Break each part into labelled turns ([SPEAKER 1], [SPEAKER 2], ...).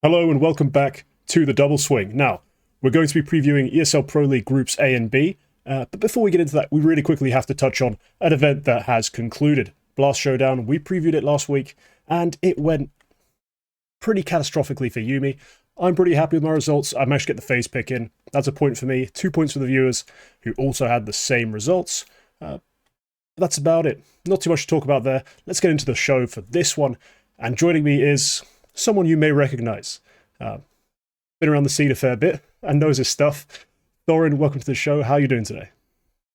[SPEAKER 1] Hello and welcome back to the Double Swing. Now, we're going to be previewing ESL Pro League Groups A and B, but before we get into that, we really quickly have to touch on an event that has concluded. Blast Showdown, we previewed it last week, and it went pretty catastrophically for Yuumi. I'm pretty happy with my results. I managed to get the FaZe pick in. That's a point for me. 2 points for the viewers, who also had the same results. That's about it. Not too much to talk about there. Let's get into the show for this one. And joining me is someone you may recognize. Been around the scene a fair bit and knows his stuff. Thorin, welcome to the show. How are you doing today?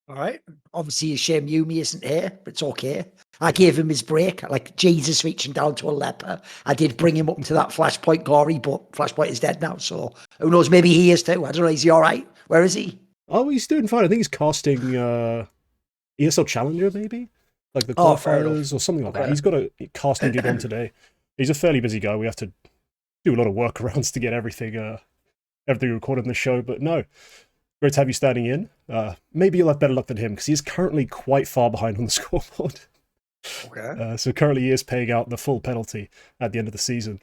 [SPEAKER 2] All right. Obviously, a shame Yuumi isn't here, but it's okay. I gave him his break, like Jesus reaching down to a leper. I did bring him up into that Flashpoint glory, but Flashpoint is dead now, so who knows? Maybe he is too. I don't know. Is he all right? Where is he?
[SPEAKER 1] Oh, he's doing fine. I think he's casting ESL Challenger, maybe? Like the qualifiers or something like that. He's got a casting gig on today. He's a fairly busy guy. We have to do a lot of workarounds to get everything recorded in the show, but no. Great to have you standing in. Maybe you'll have better luck than him, because he's currently quite far behind on the scoreboard.
[SPEAKER 2] Okay.
[SPEAKER 1] So currently he is paying out the full penalty at the end of the season.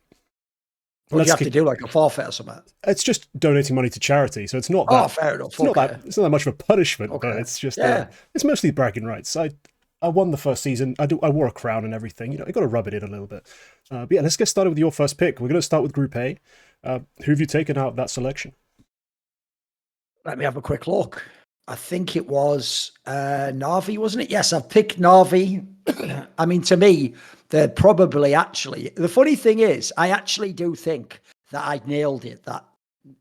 [SPEAKER 2] What do you have to do, like a forfeit or something?
[SPEAKER 1] It's just donating money to charity, so it's not that.
[SPEAKER 2] Oh, fair enough.
[SPEAKER 1] It's not that much of a punishment, but it's just it's mostly bragging rights. I won the first season. I wore a crown and everything. You know, I got to rub it in a little bit. But yeah, let's get started with your first pick. We're going to start with Group A. Who have you taken out of that selection?
[SPEAKER 2] Let me have a quick look. I think it was NAVI, wasn't it? Yes, I've picked NAVI. I mean, to me, they're probably actually... The funny thing is, I actually do think that I nailed it, that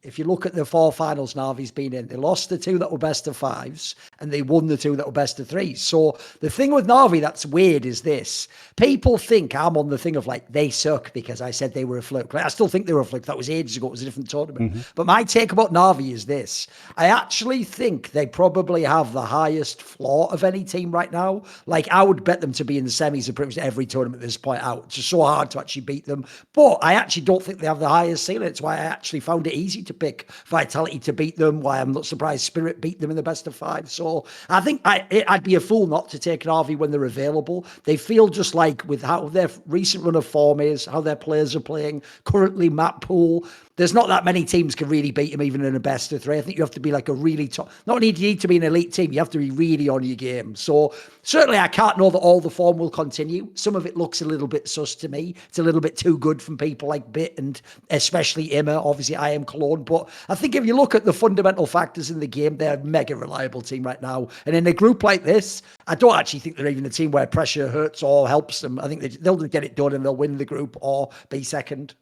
[SPEAKER 2] if you look at the four finals Navi's been in, they lost the two that were best of fives and they won the two that were best of threes. So the thing with Navi that's weird is this. People think I'm on the thing of like, they suck because I said they were a fluke. Like, I still think they were a fluke. That was ages ago. It was a different tournament. Mm-hmm. But my take about Navi is this. I actually think they probably have the highest floor of any team right now. Like, I would bet them to be in the semis of pretty much every tournament at this point out. It's just so hard to actually beat them. But I actually don't think they have the highest ceiling. It's why I actually found it easy to pick Vitality to beat them, why I'm not surprised Spirit beat them in the best of five. So I think I'd be a fool not to take an RV when they're available. They feel just like with how their recent run of form is, how their players are playing, currently map pool, there's not that many teams can really beat them even in a best of three. I think you have to be like a really top, not only do you need to be an elite team, you have to be really on your game. So certainly I can't know that all the form will continue. Some of it looks a little bit sus to me. It's a little bit too good from people like Bit and especially Imma. Obviously I am Cologne, but I think if you look at the fundamental factors in the game, they're a mega reliable team right now. And in a group like this, I don't actually think they're even a team where pressure hurts or helps them. I think they'll get it done and they'll win the group or be second.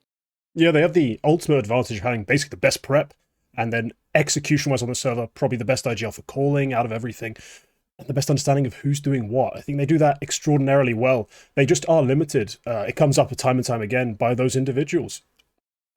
[SPEAKER 1] Yeah, they have the ultimate advantage of having basically the best prep, and then execution-wise on the server, probably the best IGL for calling out of everything, and the best understanding of who's doing what. I think they do that extraordinarily well. They just are limited. It comes up time and time again by those individuals.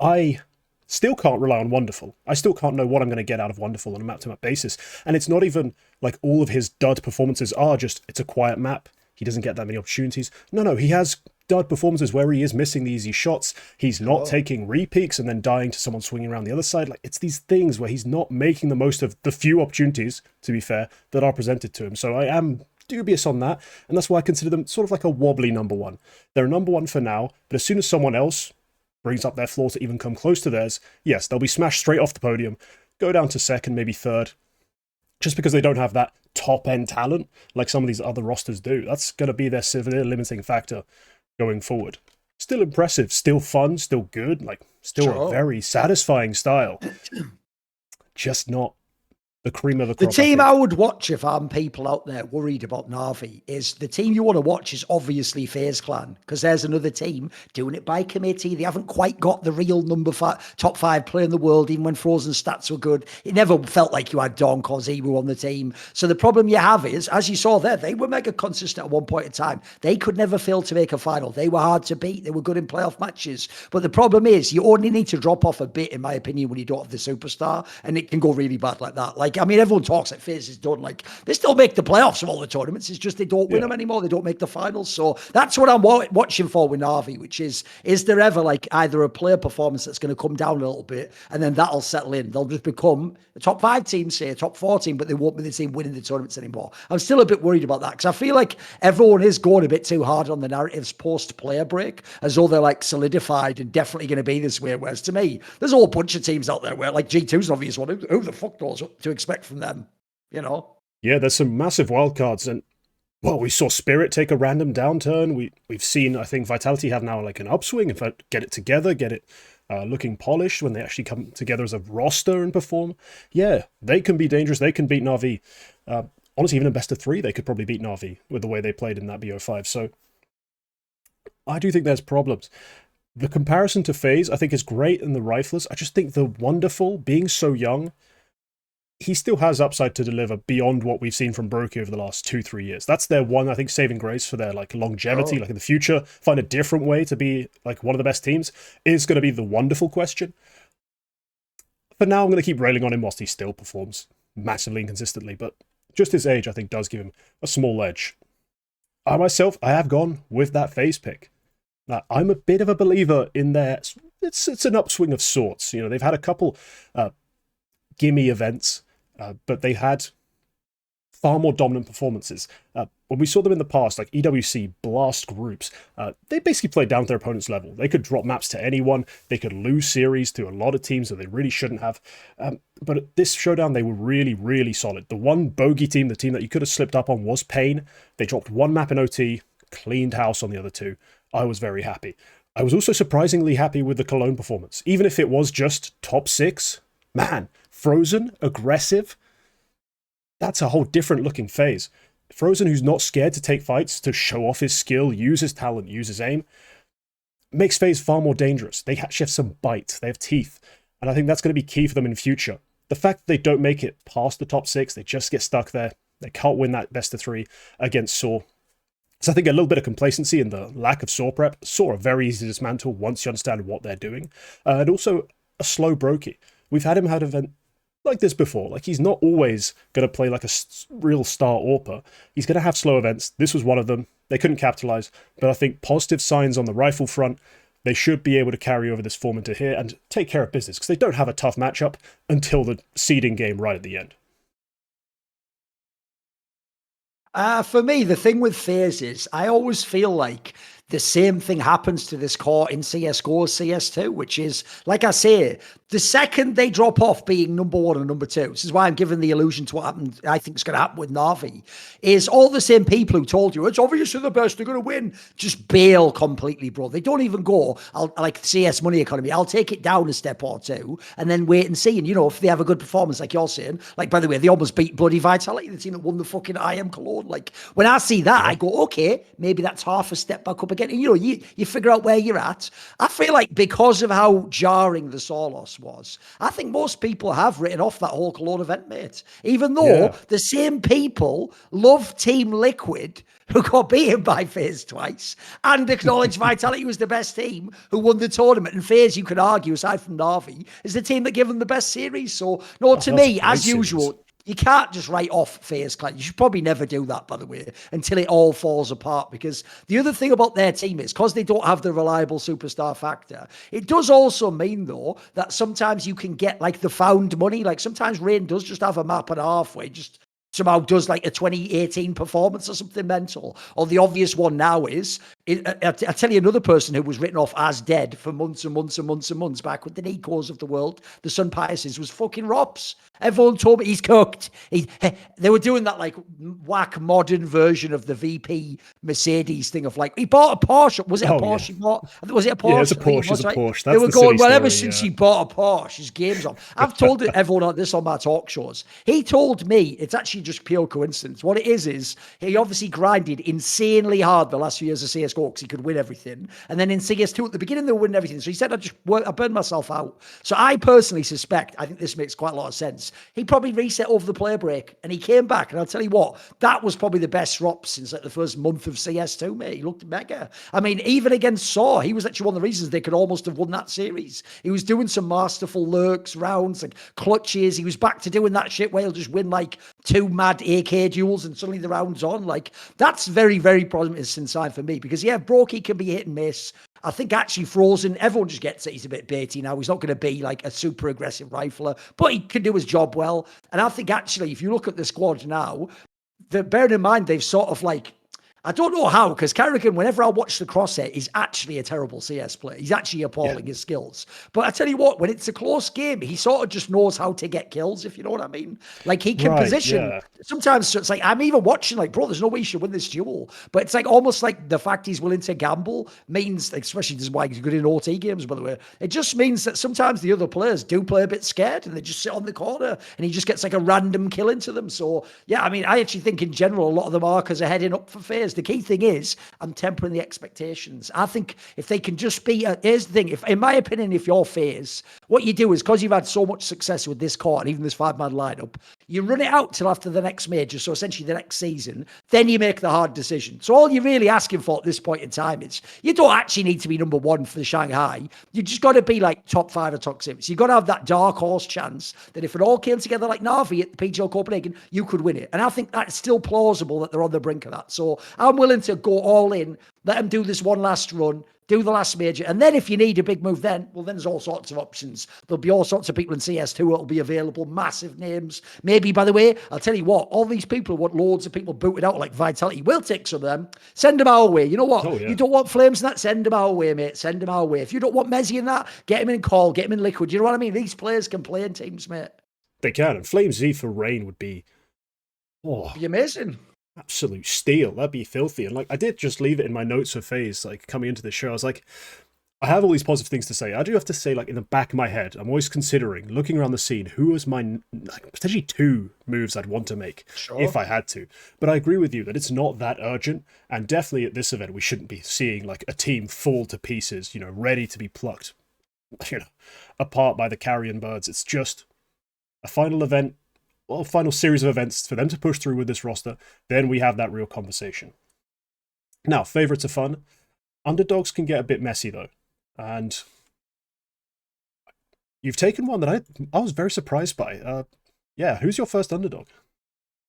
[SPEAKER 1] I still can't rely on Wonderful. I still can't know what I'm going to get out of Wonderful on a map-to-map basis. And it's not even like all of his dud performances are just, it's a quiet map. He doesn't get that many opportunities. No, he has dud performances where he is missing the easy shots. He's not taking re-peaks and then dying to someone swinging around the other side. Like, it's these things where he's not making the most of the few opportunities, to be fair, that are presented to him. So I am dubious on that, and that's why I consider them sort of like a wobbly number one. They're a number one for now, but as soon as someone else brings up their floor to even come close to theirs, yes, they'll be smashed straight off the podium, go down to second, maybe third, just because they don't have that top-end talent like some of these other rosters do. That's going to be their severe limiting factor going forward. Still impressive, still fun, still good, like still a very satisfying style. Just not the cream of the crop.
[SPEAKER 2] The team I would watch if I'm people out there worried about Navi is the team you want to watch is obviously FaZe Clan, because there's another team doing it by committee. They haven't quite got the real top five player in the world, even when Frozen stats were good. It never felt like you had Donk or Zebu on the team. So the problem you have is, as you saw there, they were mega consistent at one point in time. They could never fail to make a final. They were hard to beat. They were good in playoff matches. But the problem is you only need to drop off a bit, in my opinion, when you don't have the superstar, and it can go really bad like that. Like I mean, everyone talks like FaZe is done. Like, they still make the playoffs of all the tournaments. It's just they don't win them anymore. They don't make the finals. So that's what I'm watching for with Navi, which is there ever like either a player performance that's going to come down a little bit and then that'll settle in? They'll just become a top 5 team, say a top 4 team, but they won't be the team winning the tournaments anymore. I'm still a bit worried about that because I feel like everyone is going a bit too hard on the narratives post-player break, as though they're like solidified and definitely going to be this way. Whereas to me, there's a whole bunch of teams out there where like G2's an obvious one. Who the fuck knows what to expect from them, you know?
[SPEAKER 1] Yeah, there's some massive wildcards, and well, we saw Spirit take a random downturn. We've seen, I think, Vitality have now like an upswing. If I get it together, get it looking polished when they actually come together as a roster and perform. Yeah, they can be dangerous. They can beat Na'Vi. Honestly, even in best of 3, they could probably beat Na'Vi with the way they played in that BO5. So I do think there's problems. The comparison to FaZe, I think, is great in the Riflers. I just think the Wonderful, being so young, he still has upside to deliver beyond what we've seen from Brokey over the last 2-3 years. That's their one, I think, saving grace for their like longevity. Like in the future, find a different way to be like one of the best teams is going to be the Wonderful question. For now, I'm going to keep railing on him whilst he still performs massively inconsistently. But just his age, I think, does give him a small edge. I myself, I have gone with that FaZe pick. Now, I'm a bit of a believer in their... It's an upswing of sorts. You know, they've had a couple gimme events, but they had far more dominant performances. When we saw them in the past, like EWC, Blast groups, they basically played down to their opponent's level. They could drop maps to anyone. They could lose series to a lot of teams that they really shouldn't have. But at this showdown, they were really, really solid. The one bogey team, the team that you could have slipped up on, was Pain. They dropped one map in OT, cleaned house on the other 2. I was very happy. I was also surprisingly happy with the Cologne performance. Even if it was just top 6, man, Frozen, aggressive, that's a whole different looking FaZe. Frozen, who's not scared to take fights, to show off his skill, use his talent, use his aim, makes FaZe far more dangerous. They actually have some bite, they have teeth, and I think that's going to be key for them in future. The fact that they don't make it past the top 6, they just get stuck there, they can't win that best of 3 against Saw. So I think a little bit of complacency in the lack of Saw prep. Saw are very easy to dismantle once you understand what they're doing. And also a slow Brokey. We've had him have an event like this before. Like, he's not always going to play like a real star AWPer. He's going to have slow events. This was one of them. They couldn't capitalize. But I think positive signs on the rifle front. They should be able to carry over this form into here and take care of business, because they don't have a tough matchup until the seeding game right at the end.
[SPEAKER 2] For me, the thing with FaZe is I always feel like the same thing happens to this core in CSGO as CS2, which is, like I say, the second they drop off being number 1 and number 2, this is why I'm giving the illusion to what happened, I think is going to happen with Na'Vi, is all the same people who told you, it's obviously the best, they're going to win, just bail completely, bro. They don't even go, like CS money economy, I'll take it down a step or 2 and then wait and see. And, you know, if they have a good performance, like you're saying, like, by the way, they almost beat bloody Vitality, the team that won the fucking IM Cologne. Like, when I see that, I go, okay, maybe that's half a step back up again. And, you know, you figure out where you're at. I feel like because of how jarring the Saw loss was, I think most people have written off that whole Cologne event, mate. Even though the same people love Team Liquid, who got beaten by FaZe twice, and acknowledge Vitality was the best team who won the tournament. And FaZe, you could argue, aside from Na'Vi, is the team that gave them the best series. So, no, to me, as usual, you can't just write off FaZe Clan. You should probably never do that, by the way, until it all falls apart. Because the other thing about their team is, because they don't have the reliable superstar factor, it does also mean, though, that sometimes you can get, like, the found money. Like, sometimes Rain does just have a map and a half where just somehow does like a 2018 performance or something mental. Or the obvious one now is, I tell you another person who was written off as dead for months and months and months and months back with the Nicos of the world, the Sun Piuses, was fucking Rops. Everyone told me he's cooked. They were doing that like whack modern version of the VP Mercedes thing of like, he bought a Porsche. Was it a Porsche he bought? Was it a Porsche?
[SPEAKER 1] Yeah, it's a Porsche. It's a Porsche.
[SPEAKER 2] They were going, well, ever since he bought a Porsche, his game's on. I've told everyone on this on my talk shows. He told me, it's actually just pure coincidence. What it is he obviously grinded insanely hard the last few years of CSGO CSGO because he could win everything. And then in CS2 at the beginning, they were winning everything. So he said, I burned myself out. So I personally suspect, I think this makes quite a lot of sense. He probably reset over the player break and he came back. And I'll tell you what, that was probably the best ROP since like the first month of CS2, mate. He looked mega. I mean, even against Saw, he was actually one of the reasons they could almost have won that series. He was doing some masterful lurks, rounds, like clutches. He was back to doing that shit where he'll just win like 2 mad AK duels and suddenly the round's on. Like, that's very, very promising sign for me because, yeah, Brokey can be hit and miss. I think actually Frozen, everyone just gets it. He's a bit baity now. He's not going to be like a super aggressive rifler, but he can do his job well. And I think actually, if you look at the squad now, bearing in mind, they've sort of like, I don't know how, because Carrigan, whenever I watch the crosshair, is actually a terrible CS player. He's actually appalling his skills. But I tell you what, when it's a close game, he sort of just knows how to get kills, if you know what I mean. Like, he can position. Yeah. Sometimes it's like, I'm even watching, like, bro, there's no way you should win this duel. But it's like almost like the fact he's willing to gamble means, like, especially this is why he's good in OT games, by the way. It just means that sometimes the other players do play a bit scared and they just sit on the corner and he just gets like a random kill into them. So, yeah, I mean, I actually think in general, a lot of the markers are heading up for FaZe. The key thing is, I'm tempering the expectations. I think if they can just be, here's the thing, if, in my opinion, if you're FaZe, what you do is, because you've had so much success with this court and even this 5-man lineup, you run it out till after the next major, so essentially the next season, then you make the hard decision. So all you're really asking for at this point in time is, you don't actually need to be number 1 for the Shanghai. You just got to be like top 5 or top 6. You've got to have that dark horse chance that if it all came together like Navi at the PGL Copenhagen, you could win it. And I think that's still plausible that they're on the brink of that. So I'm willing to go all in, let them do this one last run, do the last major, and then if you need a big move then there's all sorts of options. There'll be all sorts of people in CS2 that'll be available, massive names. Maybe, by the way, I'll tell you what, all these people want loads of people booted out like Vitality. We'll take some of them, send them our way. You know what? You don't want Flames in that, send them our way, mate. Send them our way. If you don't want Mezzy in that, get him in Call, get him in Liquid. You know what I mean? These players can play in teams, mate.
[SPEAKER 1] They can, and Flames Z for Rain would be...
[SPEAKER 2] Be amazing.
[SPEAKER 1] Absolute steal. That'd be filthy. And like, I did just leave it in my notes for FaZe, like coming into the show. I was like, I have all these positive things to say. I do have to say, like, in the back of my head, I'm always considering, looking around the scene, who was my, like, potentially 2 moves I'd want to make if I had to. But I agree with you that it's not that urgent. And definitely at this event, we shouldn't be seeing like a team fall to pieces, you know, ready to be plucked, you know, apart by the carrion birds. It's just a final event. Well, final series of events for them to push through with this roster, then we have that real conversation. Now, favorites are fun. Underdogs can get a bit messy, though. And you've taken one that I was very surprised by. Yeah, who's your first underdog?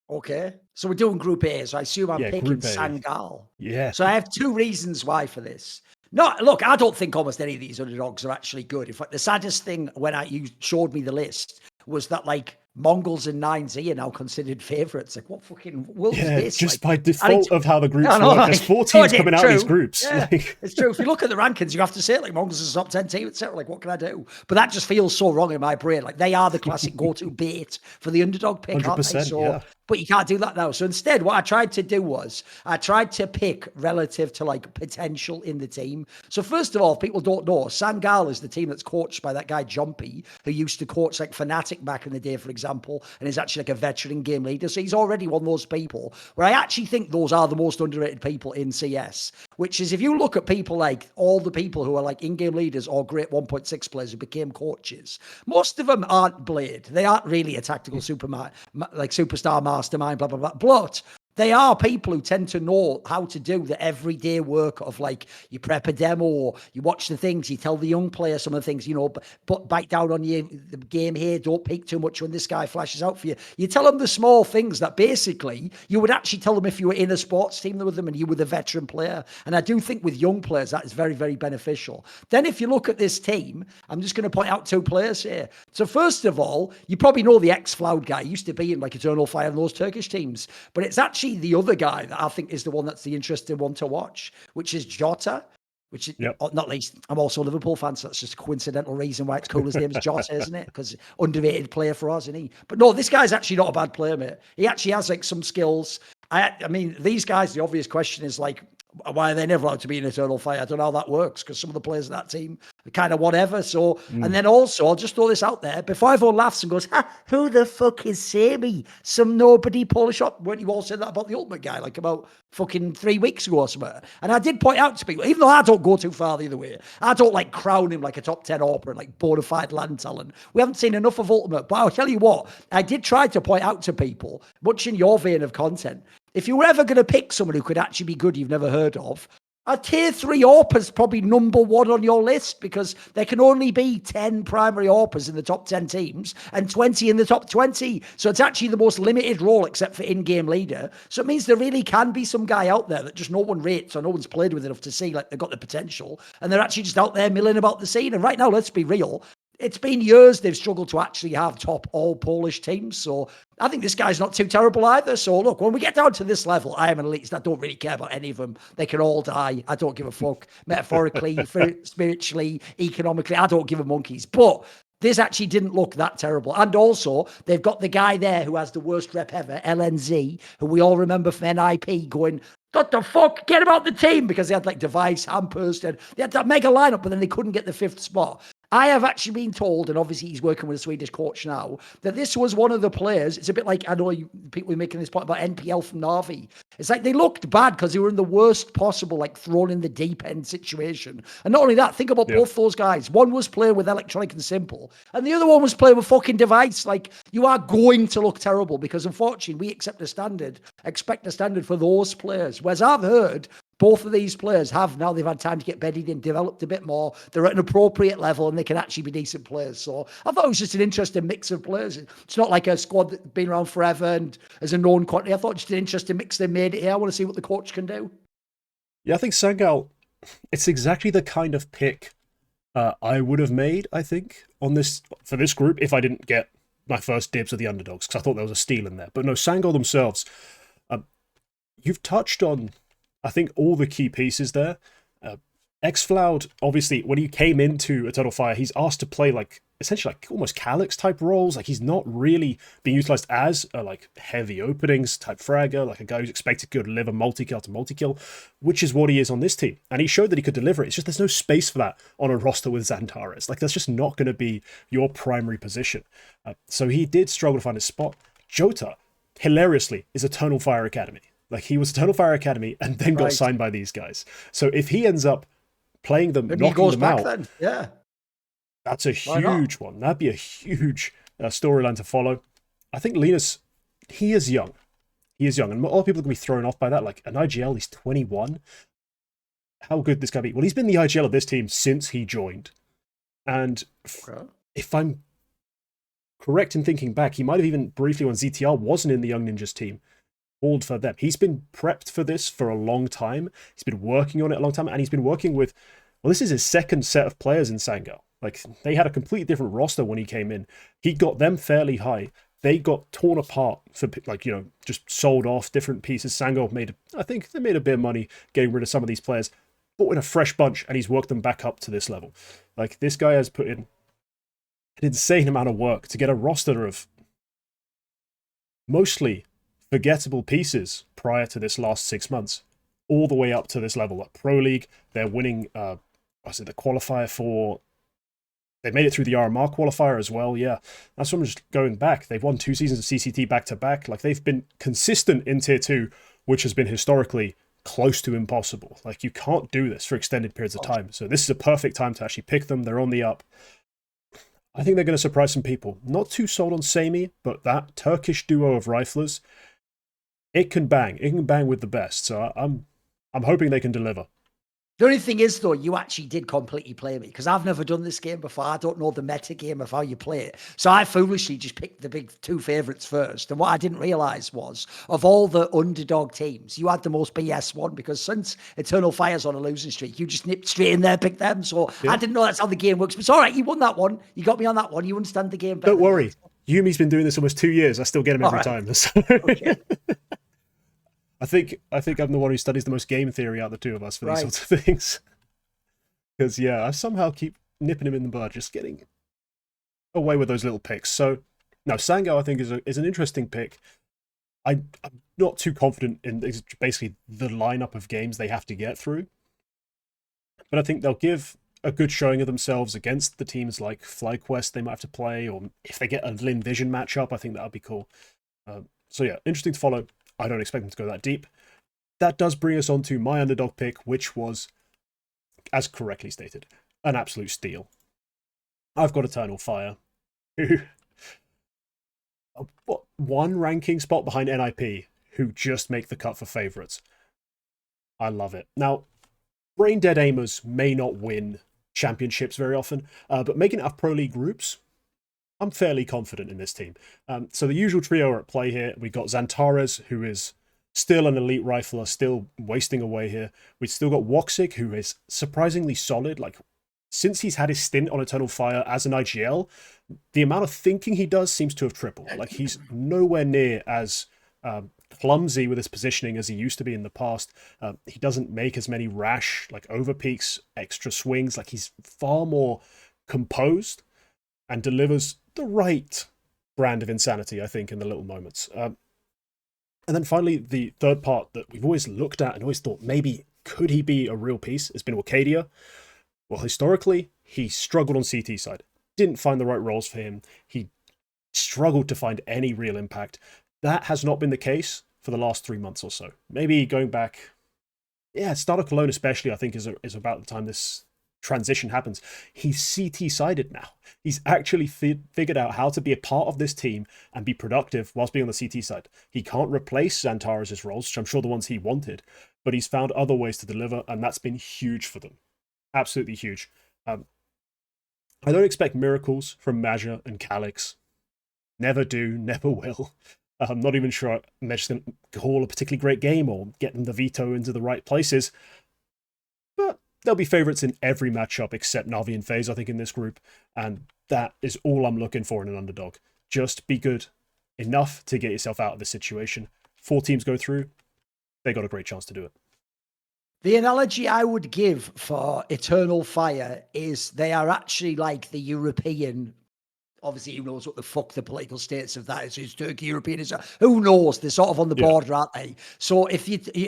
[SPEAKER 2] Okay, so we're doing Group A, so I assume I'm picking Sangal.
[SPEAKER 1] Yeah.
[SPEAKER 2] So I have 2 reasons why for this. No, look, I don't think almost any of these underdogs are actually good. In fact, the saddest thing when you showed me the list was that, like, Mongols and 9Z are now considered favourites. Like, what fucking world is this?
[SPEAKER 1] Just like, by default of how the groups work, there's 4 teams coming out of these groups.
[SPEAKER 2] Yeah, it's true. If you look at the rankings, you have to say it, like, Mongols is a top 10 team, etc. Like, what can I do? But that just feels so wrong in my brain. Like, they are the classic go-to bait for the underdog pick, aren't they? So, but you can't do that now. So instead, what I tried to do was, I tried to pick relative to, like, potential in the team. So first of all, if people don't know, Sangal is the team that's coached by that guy, Jumpy, who used to coach, like, Fnatic back in the day, for example, and is actually like a veteran game leader. So he's already one of those people where I actually think those are the most underrated people in CS, which is if you look at people like all the people who are like in-game leaders or great 1.6 players who became coaches, most of them aren't Blade. They aren't really a tactical superstar mastermind, blah, blah, blah. But they are people who tend to know how to do the everyday work of, like, you prep a demo, you watch the things, you tell the young player some of the things, you know, but bite down on the game here, don't peek too much when this guy flashes out for you. You tell them the small things that basically you would actually tell them if you were in a sports team with them and you were the veteran player. And I do think with young players, that is very, very beneficial. Then if you look at this team, I'm just going to point out 2 players here. So first of all, you probably know the ex-Floud guy. He used to be in like Eternal Fire and those Turkish teams, but it's actually the other guy that I think is the one that's the interesting one to watch, which is Jota, which is not least, I'm also a Liverpool fan, so that's just a coincidental reason why it's cool his name is Jota, isn't it? Because underrated player for us, isn't he? But no, this guy's actually not a bad player, mate. He actually has like some skills. I mean, these guys, the obvious question is like, why are they never allowed to be in Eternal Fire? I don't know how that works, because some of the players in that team are kind of whatever. So, and then also, I'll just throw this out there before everyone laughs and goes, who the fuck is Sammy? Some nobody Polish up. Weren't you all saying that about the Ultimate guy, like about fucking 3 weeks ago or something? And I did point out to people, even though I don't go too far the other way, I don't like crown him like a top 10 AWPer and like bona fide land talent. We haven't seen enough of Ultimate, but I'll tell you what, I did try to point out to people, much in your vein of content, if you were ever going to pick someone who could actually be good you've never heard of, a tier 3 AWPer's probably number 1 on your list, because there can only be 10 primary AWPers in the top 10 teams and 20 in the top 20. So it's actually the most limited role except for in-game leader. So it means there really can be some guy out there that just no one rates or no one's played with enough to see like they've got the potential, and they're actually just out there milling about the scene. And right now, let's be real, it's been years they've struggled to actually have top all Polish teams. So I think this guy's not too terrible either. So look, when we get down to this level, I am an elitist. I don't really care about any of them. They can all die. I don't give a fuck. Metaphorically, spiritually, economically, I don't give a monkeys. But this actually didn't look that terrible. And also, they've got the guy there who has the worst rep ever, LNZ, who we all remember from NIP, going, what the fuck? Get him out the team, because they had like Device, Hampers, and they had that mega lineup, but then they couldn't get the 5th spot. I have actually been told, and obviously he's working with a Swedish coach now, that this was one of the players. It's a bit like, I know people are making this point about NPL from Navi. It's like they looked bad because they were in the worst possible, like thrown in the deep end situation. And not only that, think about both those guys. One was playing with Electronic and Simple, and the other one was playing with fucking Device. Like, you are going to look terrible, because unfortunately we expect a standard for those players. Whereas I've heard both of these players have, now they've had time to get bedded in, developed a bit more, they're at an appropriate level and they can actually be decent players. So I thought it was just an interesting mix of players. It's not like a squad that's been around forever and as a known quantity. I thought just an interesting mix they made it here. I want to see what the coach can do.
[SPEAKER 1] Yeah, I think Sangal, it's exactly the kind of pick I would have made, I think, on this for this group if I didn't get my first dibs of the underdogs, because I thought there was a steal in there. But no, Sangal themselves, you've touched on, I think, all the key pieces there. Xfloud, obviously, when he came into Eternal Fire, he's asked to play like essentially like almost Calyx type roles. Like, he's not really being utilized as a like heavy openings type fragger, like a guy who's expected to deliver multi-kill to multi-kill, which is what he is on this team. And he showed that he could deliver it. It's just there's no space for that on a roster with Xantares. Like, that's just not going to be your primary position. So he did struggle to find his spot. Jota, hilariously, is Eternal Fire Academy. Like, he was Eternal Fire Academy and then got signed by these guys. So if he ends up playing them, maybe knocking them out, then.
[SPEAKER 2] Yeah,
[SPEAKER 1] that's a huge one. That'd be a huge storyline to follow. I think Linus, he is young. He is young. And a lot of people are going to be thrown off by that. Like, an IGL, he's 21. How good this guy be? Well, he's been the IGL of this team since he joined. And if I'm correct in thinking back, he might have even briefly, when ZTR wasn't in the Young Ninjas team, called for them. He's been prepped for this for a long time. He's been working on it a long time, and he's been working with, well, this is his second set of players in Sangal. Like, they had a completely different roster when he came in. He got them fairly high. They got torn apart for, like, you know, just sold off different pieces. Sangal made, I think they made a bit of money getting rid of some of these players, brought in a fresh bunch, and he's worked them back up to this level. Like, this guy has put in an insane amount of work to get a roster of mostly forgettable pieces prior to this last 6 months, all the way up to this level at Pro League. They're winning, the qualifier for, they made it through the RMR qualifier as well. Yeah, that's from just going back. They've won 2 seasons of CCT back to back. Like, they've been consistent in tier 2, which has been historically close to impossible. Like, you can't do this for extended periods of time. So this is a perfect time to actually pick them. They're on the up. I think they're going to surprise some people. Not too sold on Sammy, but that Turkish duo of riflers, it can bang. It can bang with the best. So I'm hoping they can deliver.
[SPEAKER 2] The only thing is, though, you actually did completely play me, because I've never done this game before. I don't know the meta game of how you play it. So I foolishly just picked the big 2 favourites first. And what I didn't realise was, of all the underdog teams, you had the most BS one, because since Eternal Fire's on a losing streak, you just nipped straight in there, picked them. So yeah. I didn't know that's how the game works. But it's all right. You won that one. You got me on that one. You understand the game better.
[SPEAKER 1] Don't worry. Yumi's been doing this almost 2 years. I still get him every time. So. Okay. I think I'm the one who studies the most game theory out of the two of us for these sorts of things. Because, yeah, I somehow keep nipping him in the bud, just getting away with those little picks. So, no, Sangal, I think, is an interesting pick. I'm not too confident in basically the lineup of games they have to get through. But I think they'll give a good showing of themselves against the teams like FlyQuest they might have to play, or if they get a Lin Vision matchup, I think that would be cool. So yeah, interesting to follow. I don't expect them to go that deep. That does bring us on to my underdog pick, which was, as correctly stated, an absolute steal. I've got Eternal Fire, who one ranking spot behind NIP, who just make the cut for favourites. I love it. Now, brain dead aimers may not win championships very often, but making it out of Pro League groups, I'm fairly confident in this team. So the usual trio are at play here. We've got Xantares, who is still an elite rifler, still wasting away here. We've still got Woxic, who is surprisingly solid. Like, since he's had his stint on Eternal Fire as an IGL, the amount of thinking he does seems to have tripled. Like, he's nowhere near as clumsy with his positioning as he used to be in the past. He doesn't make as many rash, like, overpeaks, extra swings. Like, he's far more composed and delivers the right brand of insanity, I think, in the little moments. And then finally, the third part that we've always looked at and always thought, maybe, could he be a real piece, has been Wakadia. Well, historically, he struggled on CT side. Didn't find the right roles for him. He struggled to find any real impact. That has not been the case for the last 3 months or so. Maybe going back, start of Cologne especially, I think, is about the time this transition happens. He's CT-sided now. He's actually figured out how to be a part of this team and be productive whilst being on the CT side. He can't replace Xantares' roles, which I'm sure the ones he wanted, but he's found other ways to deliver, and that's been huge for them. Absolutely huge. I don't expect miracles from Major and Calix. Never do, never will. I'm not even sure they're just going to call a particularly great game or get them the veto into the right places. But they'll be favourites in every matchup except Navi and FaZe, I think, in this group. And that is all I'm looking for in an underdog. Just be good enough to get yourself out of this situation. 4 teams go through. They got a great chance to do it.
[SPEAKER 2] The analogy I would give for Eternal Fire is they are actually like the European. Obviously, who knows what the fuck the political status of that is? Is Turkey European? Who knows? They're sort of on the border, aren't they? So if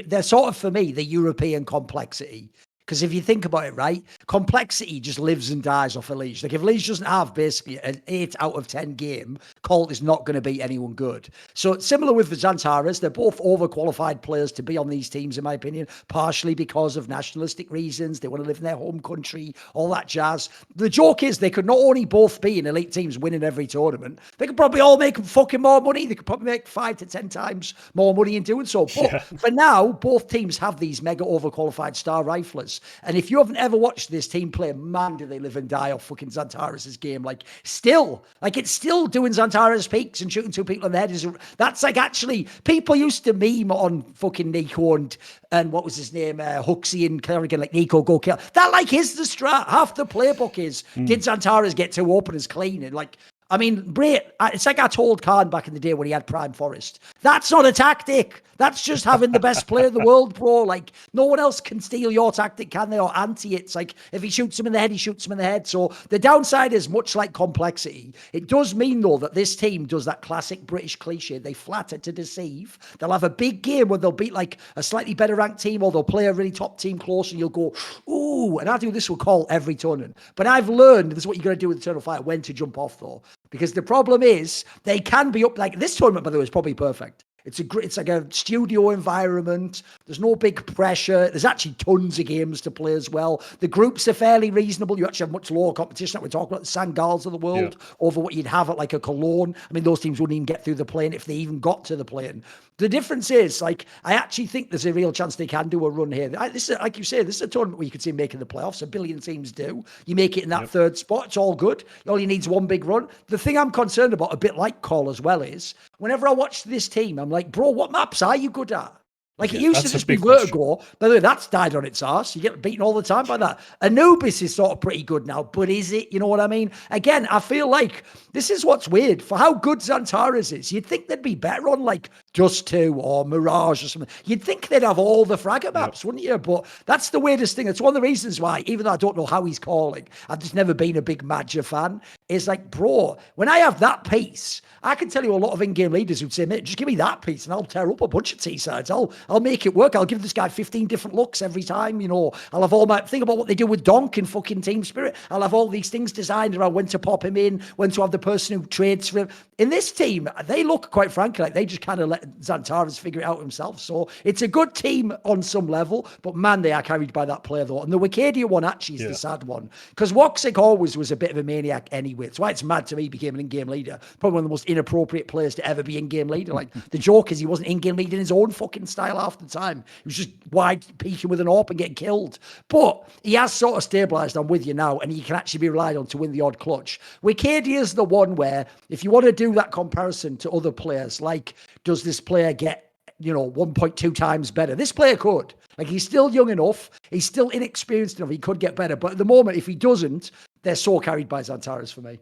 [SPEAKER 2] they're sort of, for me, the European complexity. Because if you think about it, right, complexity just lives and dies off Elige. Like, if Elige doesn't have basically an 8 out of 10 game, Colt is not going to beat anyone good. So it's similar with the Xantares. They're both overqualified players to be on these teams, in my opinion, partially because of nationalistic reasons. They want to live in their home country, all that jazz. The joke is they could not only both be in elite teams winning every tournament, they could probably all make fucking more money. They could probably make 5 to 10 times more money in doing so. But for now, both teams have these mega overqualified star riflers. And if you haven't ever watched this team play, man, do they live and die off fucking Xantares' game. Like, still, like, it's still doing Xantares peaks and shooting 2 people in the head. That's like, actually, people used to meme on fucking Nico and what was his name, Huxley and Kerrigan, like, Nico, go kill. That, like, is the strat. Half the playbook is, did Xantares get 2 openers clean? And, like, I mean, it's like I told Khan back in the day when he had Prime Forest. That's not a tactic. That's just having the best player in the world, bro. Like, no one else can steal your tactic, can they? Or anti it. It's like, if he shoots him in the head, he shoots him in the head. So the downside is much like complexity. It does mean, though, that this team does that classic British cliche. They flatter to deceive. They'll have a big game where they'll beat, like, a slightly better ranked team, or they'll play a really top team close, and you'll go, ooh. And I do this with Call every tournament. But I've learned, this is what you're going to do with Eternal Fire, when to jump off, though. Because the problem is, they can be up, like, this tournament, by the way, is probably perfect. It's like a studio environment. There's no big pressure. There's actually tons of games to play as well. The groups are fairly reasonable. You actually have much lower competition. Like we're talking about the Sangals of the world over what you'd have at like a Cologne. I mean, those teams wouldn't even get through the plane if they even got to the plane. The difference is, like, I actually think there's a real chance they can do a run here. This is, like you say, this is a tournament where you could see making the playoffs. 1 billion teams do. You make it in that third spot, it's all good. All you need is one big run. The thing I'm concerned about, a bit like Call as well, is whenever I watch this team, I'm like, bro, what maps are you good at? Like, it used to just be Vertigo. By the way, that's died on its arse. You get beaten all the time by that. Anubis is sort of pretty good now, but is it? You know what I mean? Again, I feel like this is what's weird. For how good Xantares is, you'd think they'd be better on, like, Just 2 or Mirage or something. You'd think they'd have all the fragger maps, wouldn't you? But that's the weirdest thing. It's one of the reasons why, even though I don't know how he's calling, I've just never been a big Madger fan, is like, bro, when I have that piece, I can tell you a lot of in-game leaders who'd say, mate, just give me that piece and I'll tear up a bunch of T-sides. I'll make it work. I'll give this guy 15 different looks every time, you know. I'll have all my, think about what they do with Donk in fucking Team Spirit. I'll have all these things designed around when to pop him in, when to have the person who trades for him. In this team, they look, quite frankly, like they just kind of let Xantares figure it out himself. So it's a good team on some level, but man, they are carried by that player though. And the Wicadia one actually is the sad one, because Woxic always was a bit of a maniac anyway. It's why it's mad to me he became an in-game leader. Probably one of the most inappropriate players to ever be in-game leader. Like the joke is he wasn't in-game leader in his own fucking style half the time. He was just wide peeking with an AWP and getting killed. But he has sort of stabilised. I'm with you now, and he can actually be relied on to win the odd clutch. Wicadia is the one where, if you want to do that comparison to other players, like, does this player get, you know, 1.2 times better? This player could. Like, he's still young enough. He's still inexperienced enough. He could get better. But at the moment, if he doesn't, they're so carried by Xantares for me.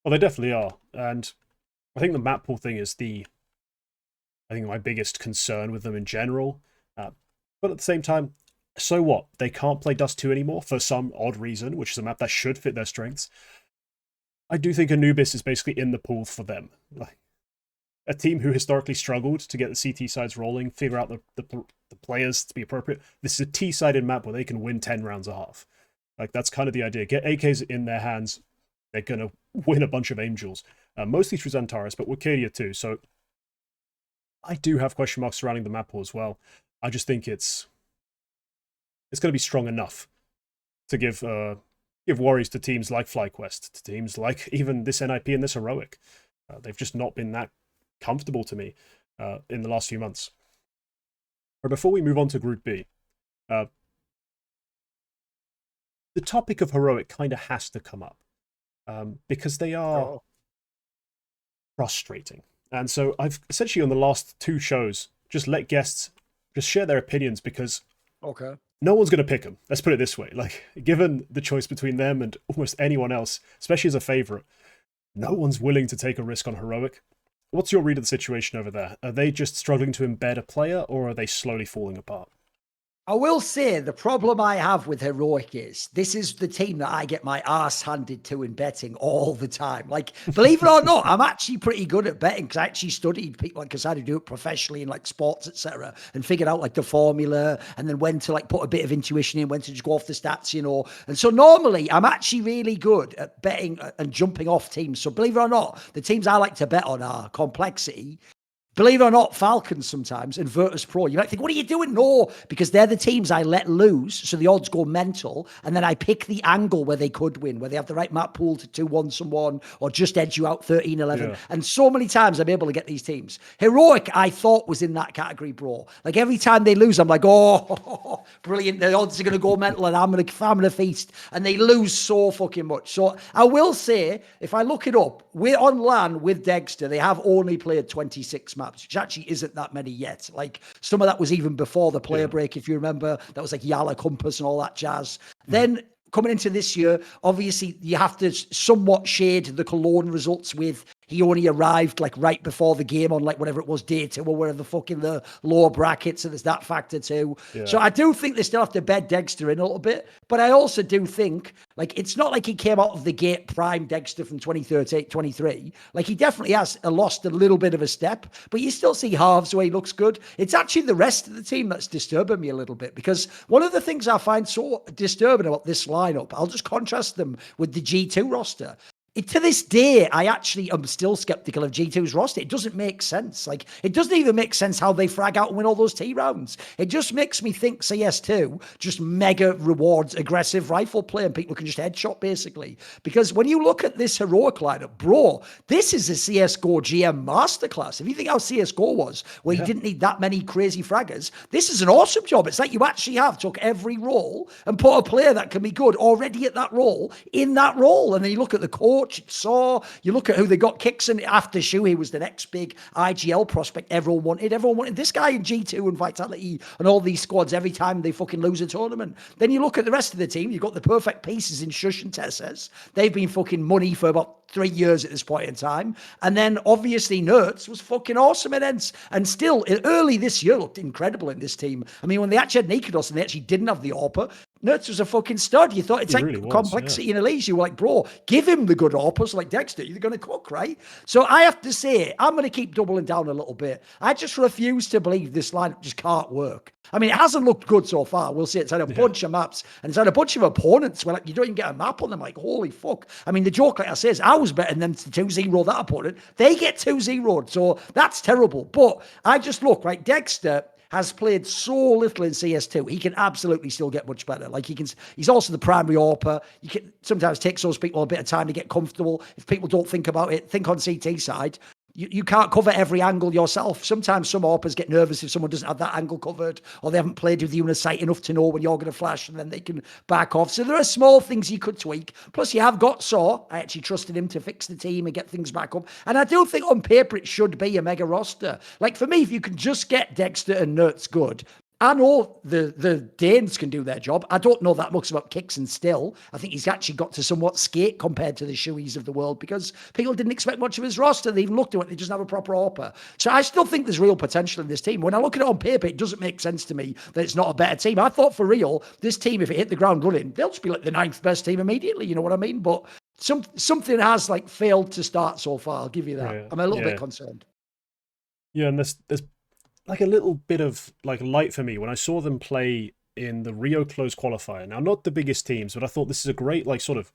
[SPEAKER 1] Well, they definitely are. And I think the map pool thing is my biggest concern with them in general. But at the same time, so what? They can't play Dust 2 anymore for some odd reason, which is a map that should fit their strengths. I do think Anubis is basically in the pool for them. Like, a team who historically struggled to get the CT sides rolling, figure out the players to be appropriate. This is a T-sided map where they can win 10 rounds a half. Like, that's kind of the idea. Get AKs in their hands, they're going to win a bunch of Angels. Mostly through Xantares, but Wicadia too. So I do have question marks surrounding the map pool as well. I just think it's going to be strong enough to give worries to teams like FlyQuest, to teams like even this NIP and this Heroic. They've just not been that comfortable to me in the last few months. But before we move on to Group B, the topic of Heroic kind of has to come up because they are frustrating. And so I've essentially on the last 2 shows just let guests just share their opinions because no one's going to pick them. Let's put it this way. Like, given the choice between them and almost anyone else, especially as a favorite, no one's willing to take a risk on Heroic. What's your read of the situation over there? Are they just struggling to embed a player, or are they slowly falling apart?
[SPEAKER 2] I will say the problem I have with Heroic is this is the team that I get my arse handed to in betting all the time. Like, believe it or not, I'm actually pretty good at betting because I actually studied people, like, because I had to do it professionally in like sports, etc., and figured out like the formula and then when to like put a bit of intuition in, when to just go off the stats, you know. And so normally I'm actually really good at betting and jumping off teams. So believe it or not, the teams I like to bet on are Complexity, believe it or not, Falcons sometimes, and Virtus Pro. You might think, what are you doing? No, because they're the teams I let lose, so the odds go mental, and then I pick the angle where they could win, where they have the right map pool to 2-1 someone, or just edge you out 13-11. Yeah. And so many times I'm able to get these teams. Heroic, I thought, was in that category, bro. Like, every time they lose, I'm like, oh, brilliant. The odds are going to go mental, and I'm going to feast. And they lose so fucking much. So I will say, if I look it up, we're on LAN with Dexter. They have only played 26 maps, which actually isn't that many yet. Like, some of that was even before the player break, if you remember. That was like Yala Compass and all that jazz. Then coming into this year, obviously you have to somewhat shade the Cologne results with he only arrived like right before the game on like whatever it was, day 2 or whatever the fuck in the lower bracket. So there's that factor too. Yeah. So I do think they still have to bed Dexter in a little bit, but I also do think like it's not like he came out of the gate prime Dexter from 2013, 23. Like, he definitely has lost a little bit of a step, but you still see halves where he looks good. It's actually the rest of the team that's disturbing me a little bit, because one of the things I find so disturbing about this lineup, I'll just contrast them with the G2 roster. To this day, I actually am still skeptical of G2's roster. It doesn't make sense. Like, it doesn't even make sense how they frag out and win all those T rounds. It just makes me think CS2 just mega rewards aggressive rifle play and people can just headshot, basically. Because when you look at this Heroic lineup, bro, this is a CSGO GM masterclass. If you think how CSGO was, where you didn't need that many crazy fraggers, this is an awesome job. It's like you actually have took every role and put a player that can be good already at that role in that role. And then you look at the core coach, it's Saw. You look at who they got, Kixon after Shu, he was the next big IGL prospect everyone wanted. Everyone wanted this guy in G2 and Vitality and all these squads every time they fucking lose a tournament. Then you look at the rest of the team, you've got the perfect pieces in Shush and Tesses. They've been fucking money for about 3 years at this point in time. And then obviously Nerds was fucking awesome and still early this year looked incredible in this team. I mean, when they actually had Nikados and they actually didn't have the AWPer, Nerds was a fucking stud. You thought it's like really complexity in Elise. You were like, bro, give him the good AWPers like Dexter. You're going to cook, right? So I have to say, I'm going to keep doubling down a little bit. I just refuse to believe this lineup just can't work. I mean, it hasn't looked good so far. We'll see. It's had a bunch of maps and it's had a bunch of opponents where like, you don't even get a map on them. Like, holy fuck. I mean, the joke, like I say, is I was betting them to 2-0 that opponent. They get 2-0'd. So that's terrible. But I just look, right, Dexter has played so little in CS2. He can absolutely still get much better. Like he's also the primary AWPer. You can sometimes takes those people a bit of time to get comfortable. If people don't think about it, think on CT side. You can't cover every angle yourself. Sometimes some AWPers get nervous if someone doesn't have that angle covered or they haven't played with you in a sight enough to know when you're going to flash and then they can back off. So there are small things you could tweak. Plus you have got Saw. I actually trusted him to fix the team and get things back up. And I do think on paper it should be a mega roster. Like for me, if you can just get Dexter and Nerds good, I know the Danes can do their job. I don't know that much about Kixon still. I think he's actually got to somewhat skate compared to the Shuis of the world because people didn't expect much of his roster. They even looked at it. They just have a proper AWPer. So I still think there's real potential in this team. When I look at it on paper, it doesn't make sense to me that it's not a better team. I thought for real, this team, if it hit the ground running, they'll just be like the 9th best team immediately. You know what I mean? But something has like failed to start so far. I'll give you that. I'm a little bit concerned.
[SPEAKER 1] Yeah, and there's like a little bit of like light for me when I saw them play in the Rio Close qualifier. Now, not the biggest teams, but I thought this is a great like sort of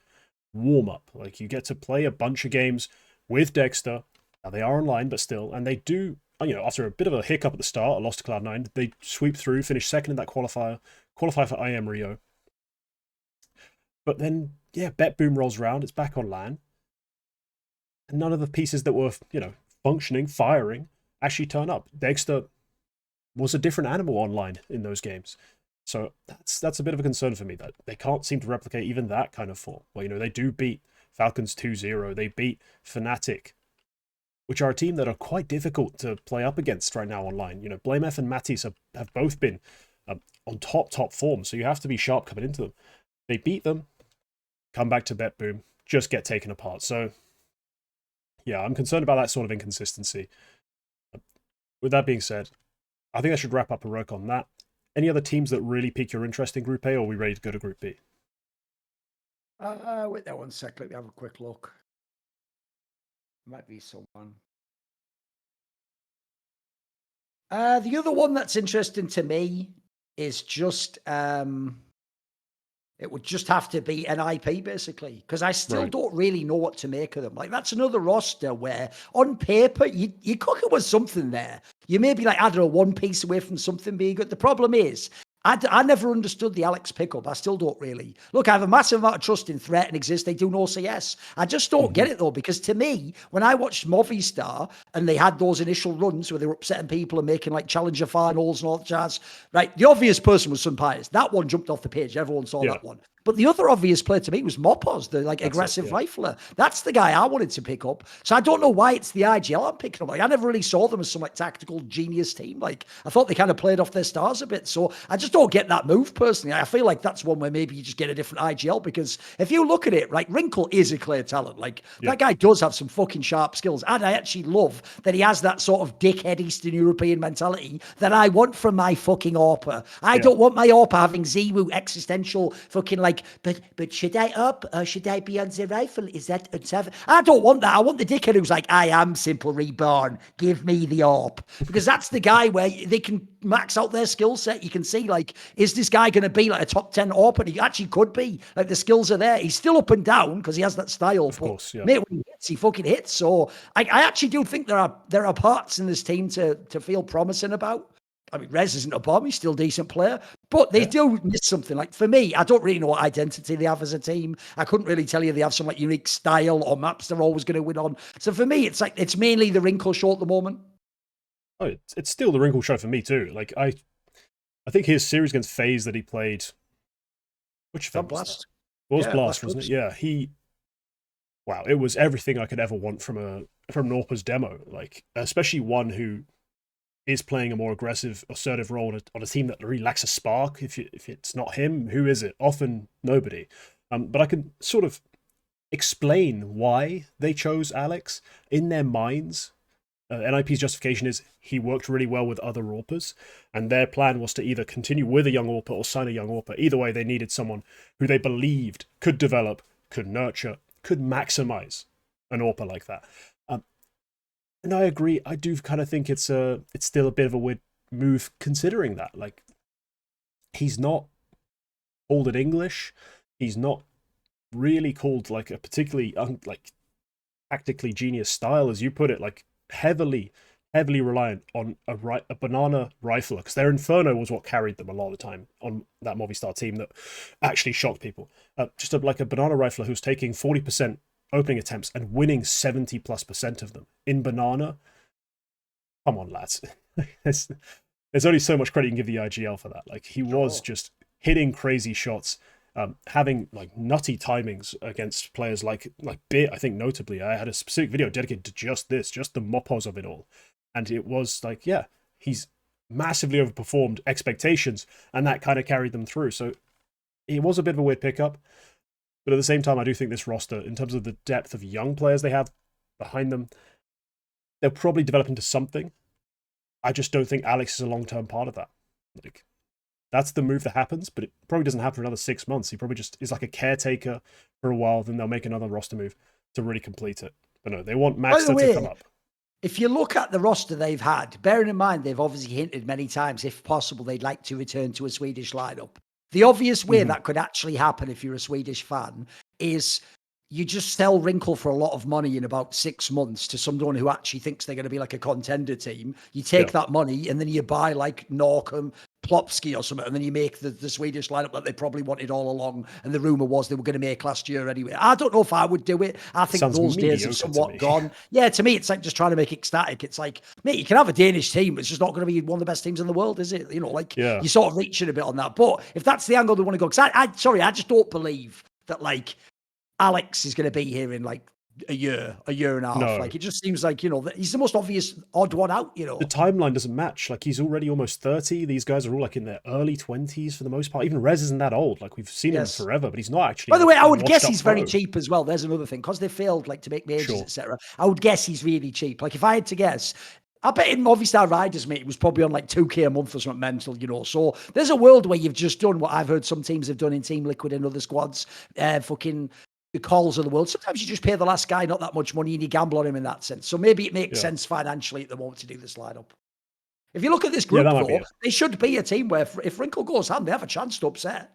[SPEAKER 1] warm up. Like you get to play a bunch of games with Dexter. Now they are online, but still, and they do, you know, after a bit of a hiccup at the start, a loss to Cloud9, they sweep through, finish second in that qualify for IM Rio. But then, yeah, Bet Boom rolls around, it's back on LAN. And none of the pieces that were, you know, functioning, firing, actually turn up. Dexter was a different animal online in those games. So that's a bit of a concern for me that they can't seem to replicate even that kind of form. Well, you know, they do beat Falcons 2-0. They beat Fnatic, which are a team that are quite difficult to play up against right now online. You know, BlameF and Matisse have both been on top form, so you have to be sharp coming into them. They beat them, come back to Bet Boom, just get taken apart. So, yeah, I'm concerned about that sort of inconsistency. With that being said, I think I should wrap up and work on that. Any other teams that really pique your interest in Group A, or are we ready to go to Group B?
[SPEAKER 2] Wait there 1 sec. Let me have a quick look. Might be someone. The other one that's interesting to me is just it would just have to be an IP, basically, because I still don't really know what to make of them. Like, that's another roster where, on paper, you cook it with something there. You may be like, I don't know, one piece away from something being good. The problem is, I never understood the Alex pickup. I still don't really. Look, I have a massive amount of trust in Threat and Exist. They do no CS. I just don't get it, though, because to me, when I watched Movistar and they had those initial runs where they were upsetting people and making like challenger finals and all that jazz, right? The obvious person was Sun Pius. That one jumped off the page. Everyone saw that one. But the other obvious player to me was Mopos, the like aggressive rifler. That's the guy I wanted to pick up. So I don't know why it's the IGL I'm picking up. Like, I never really saw them as some like tactical genius team. Like, I thought they kind of played off their stars a bit. So I just don't get that move personally. I feel like that's one where maybe you just get a different IGL, because if you look at it, right, Wrinkle is a clear talent. Like, that guy does have some fucking sharp skills. And I actually love that he has that sort of dickhead Eastern European mentality that I want from my fucking AWPer. I don't want my AWPer having Ziwu existential fucking like, but should I up or should I be on the rifle? Is that unsafe? I don't want that. I want the dickhead who's like, I am Simple Reborn. Give me the AWP. Because that's the guy where they can max out their skill set. You can see, like, is this guy going to be like a top 10 AWP? And he actually could be. Like, the skills are there. He's still up and down because he has that style.
[SPEAKER 1] Of course, yeah.
[SPEAKER 2] Mate, when he hits, he fucking hits. So I actually do think there are parts in this team to feel promising about. I mean, Rez isn't a bomb. He's still a decent player. But they do miss something. Like, for me, I don't really know what identity they have as a team. I couldn't really tell you they have some, like, unique style or maps they're always going to win on. So for me, it's like, it's mainly the Wrinkle show at the moment.
[SPEAKER 1] Oh, it's still the Wrinkle show for me, too. Like, I think his series against FaZe that he played... Which FaZe was that? It was Blast, wasn't it? Yeah, wow, it was everything I could ever want from an AWPA's demo. Like, especially one who is playing a more aggressive, assertive role on a team that really lacks a spark. If it's not him, who is it? Often nobody. But I can sort of explain why they chose Alex in their minds. NIP's justification is he worked really well with other AWPers, and their plan was to either continue with a young AWPer or sign a young AWPer. Either way, they needed someone who they believed could develop, could nurture, could maximize an AWPer like that. And I agree. I do kind of think it's still a bit of a weird move considering that. Like, he's not called in English. He's not really called like a particularly like tactically genius style, as you put it. Like heavily reliant on a banana rifler, because their Inferno was what carried them a lot of the time on that Movistar team that actually shocked people. Just like a banana rifler who's taking 40% opening attempts and winning 70+% of them in banana. Come on, lads. There's only so much credit you can give the IGL for that. Like, he was just hitting crazy shots, having like nutty timings against players like Bit. I think notably, I had a specific video dedicated to just this, just the mopos of it all. And it was like, yeah, he's massively overperformed expectations, and that kind of carried them through. So it was a bit of a weird pickup. But at the same time, I do think this roster, in terms of the depth of young players they have behind them, they'll probably develop into something. I just don't think Alex is a long-term part of that. Like, that's the move that happens, but it probably doesn't happen for another 6 months. He probably just is like a caretaker for a while, then they'll make another roster move to really complete it. But no, they want Maxter to come up.
[SPEAKER 2] If you look at the roster they've had, bearing in mind they've obviously hinted many times, if possible, they'd like to return to a Swedish lineup. The obvious way that could actually happen if you're a Swedish fan is you just sell Wrinkle for a lot of money in about 6 months to someone who actually thinks they're going to be like a contender team. You take that money and then you buy like Norcom, Plopsky or something, and then you make the Swedish lineup that they probably wanted all along. And the rumor was they were going to make last year anyway. I don't know if I would do it. I think those days are somewhat gone. Yeah, to me, it's like just trying to make it static. It's like, mate, you can have a Danish team, but it's just not going to be one of the best teams in the world, is it? You know, like you're sort of reaching a bit on that. But if that's the angle they want to go, because I just don't believe that like Alex is going to be here in like a year and a half. No. Like, it just seems like, you know, he's the most obvious odd one out, you know.
[SPEAKER 1] The timeline doesn't match. Like, he's already almost 30. These guys are all like in their early 20s for the most part. Even Rez isn't that old. Like, we've seen him forever, but he's not actually.
[SPEAKER 2] By the way, I would guess he's very cheap as well. There's another thing. Because they failed like to make majors, etc. I would guess he's really cheap. Like, if I had to guess, I bet in Movistar Riders, mate, it was probably on like 2K a month or something mental, you know. So there's a world where you've just done what I've heard some teams have done in Team Liquid and other squads. Fucking the calls of the world. Sometimes you just pay the last guy not that much money and you gamble on him in that sense. So maybe it makes sense financially at the moment to do this lineup. If you look at this group, though, they should be a team where if Wrinkle goes hand, they have a chance to upset.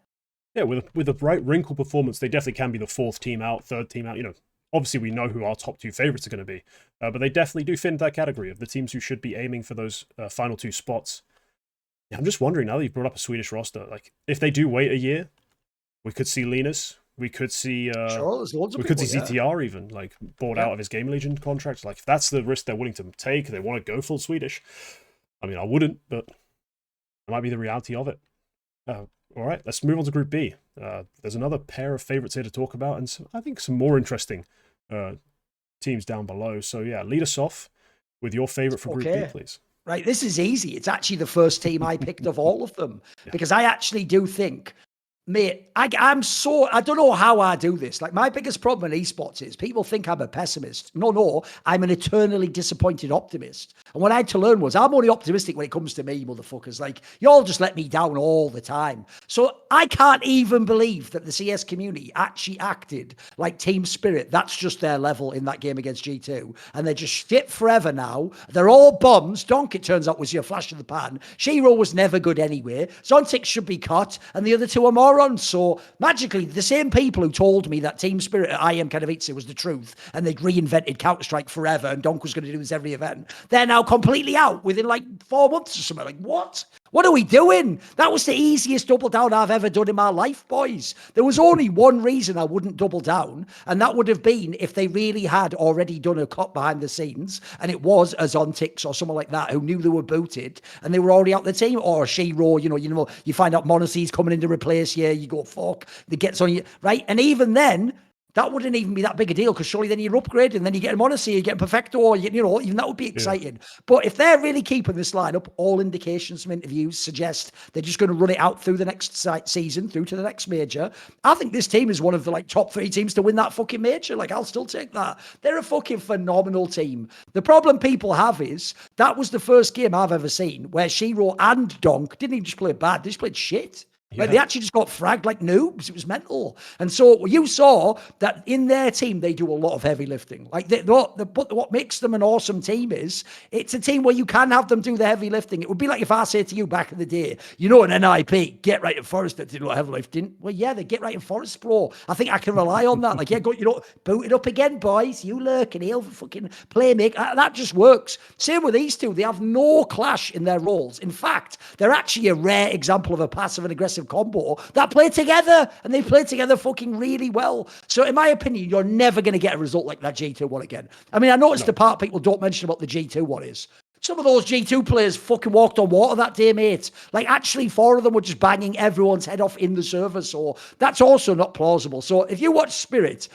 [SPEAKER 1] Yeah, with the right Wrinkle performance, they definitely can be the fourth team out, third team out. You know, obviously we know who our top two favorites are going to be, but they definitely do fit into that category of the teams who should be aiming for those final two spots. Yeah, I'm just wondering, now that you've brought up a Swedish roster, like if they do wait a year, we could see Linus. We could see ZTR even like bought out of his Game Legion contract. Like, if that's the risk they're willing to take, they want to go full Swedish. I mean, I wouldn't, but it might be the reality of it. All right, let's move on to Group B. There's another pair of favorites here to talk about, and I think some more interesting teams down below. So yeah, lead us off with your favorite for Group B, please.
[SPEAKER 2] Right, this is easy. It's actually the first team I picked of all of them because I actually do think. Mate, I don't know how I do this. Like, my biggest problem in esports is people think I'm a pessimist. No, I'm an eternally disappointed optimist. And what I had to learn was I'm only optimistic when it comes to me, motherfuckers. Like, y'all just let me down all the time. So I can't even believe that the CS community actually acted like Team Spirit. That's just their level in that game against G2. And they're just shit forever now. They're all bombs. Donk, it turns out, was your flash in the pan. Shiro was never good anyway. Zontix should be cut. And the other two are morons. So magically, the same people who told me that Team Spirit at IM Katowice was the truth and they'd reinvented Counter-Strike forever and Donk was going to do this every event, they're now completely out within like 4 months or something. Like, what? What are we doing? That was the easiest double down I've ever done in my life, boys. There was only one reason I wouldn't double down, and that would have been if they really had already done a cut behind the scenes, and it was a Zontix or someone like that who knew they were booted, and they were already out the team, or Shiro, you know, you find out Monacy's coming in to replace you, you go, fuck, that gets on you, right? And even then, that wouldn't even be that big a deal because surely then you're upgrading and then you get a Odyssey, you get a Perfecto, or even that would be exciting. But if they're really keeping this lineup, all indications from interviews suggest they're just going to run it out through the next season, through to the next major. I think this team is one of the like top 3 teams to win that fucking major. Like, I'll still take that. They're a fucking phenomenal team. The problem people have is that was the first game I've ever seen where Shiro and Donk didn't even just play bad, they just played shit. Like, they actually just got fragged like noobs. It was mental. And so you saw that in their team, they do a lot of heavy lifting. Like, but what makes them an awesome team is it's a team where you can have them do the heavy lifting. It would be like if I say to you back in the day, an NIP, get right in Forest that did a lot of heavy lifting. Well, yeah, they get right in Forest, bro. I think I can rely on that. Like, yeah, go, boot it up again, boys. You lurk and he'll fucking play make. That just works. Same with these two. They have no clash in their roles. In fact, they're actually a rare example of a passive and aggressive combo that play together, and they play together fucking really well. So in my opinion, you're never going to get a result like that G2 one again. I mean, I noticed the part people don't mention about the G2 one is some of those G2 players fucking walked on water that day, mate. Like, actually, 4 of them were just banging everyone's head off in the server. So that's also not plausible. So if you watch Spirit,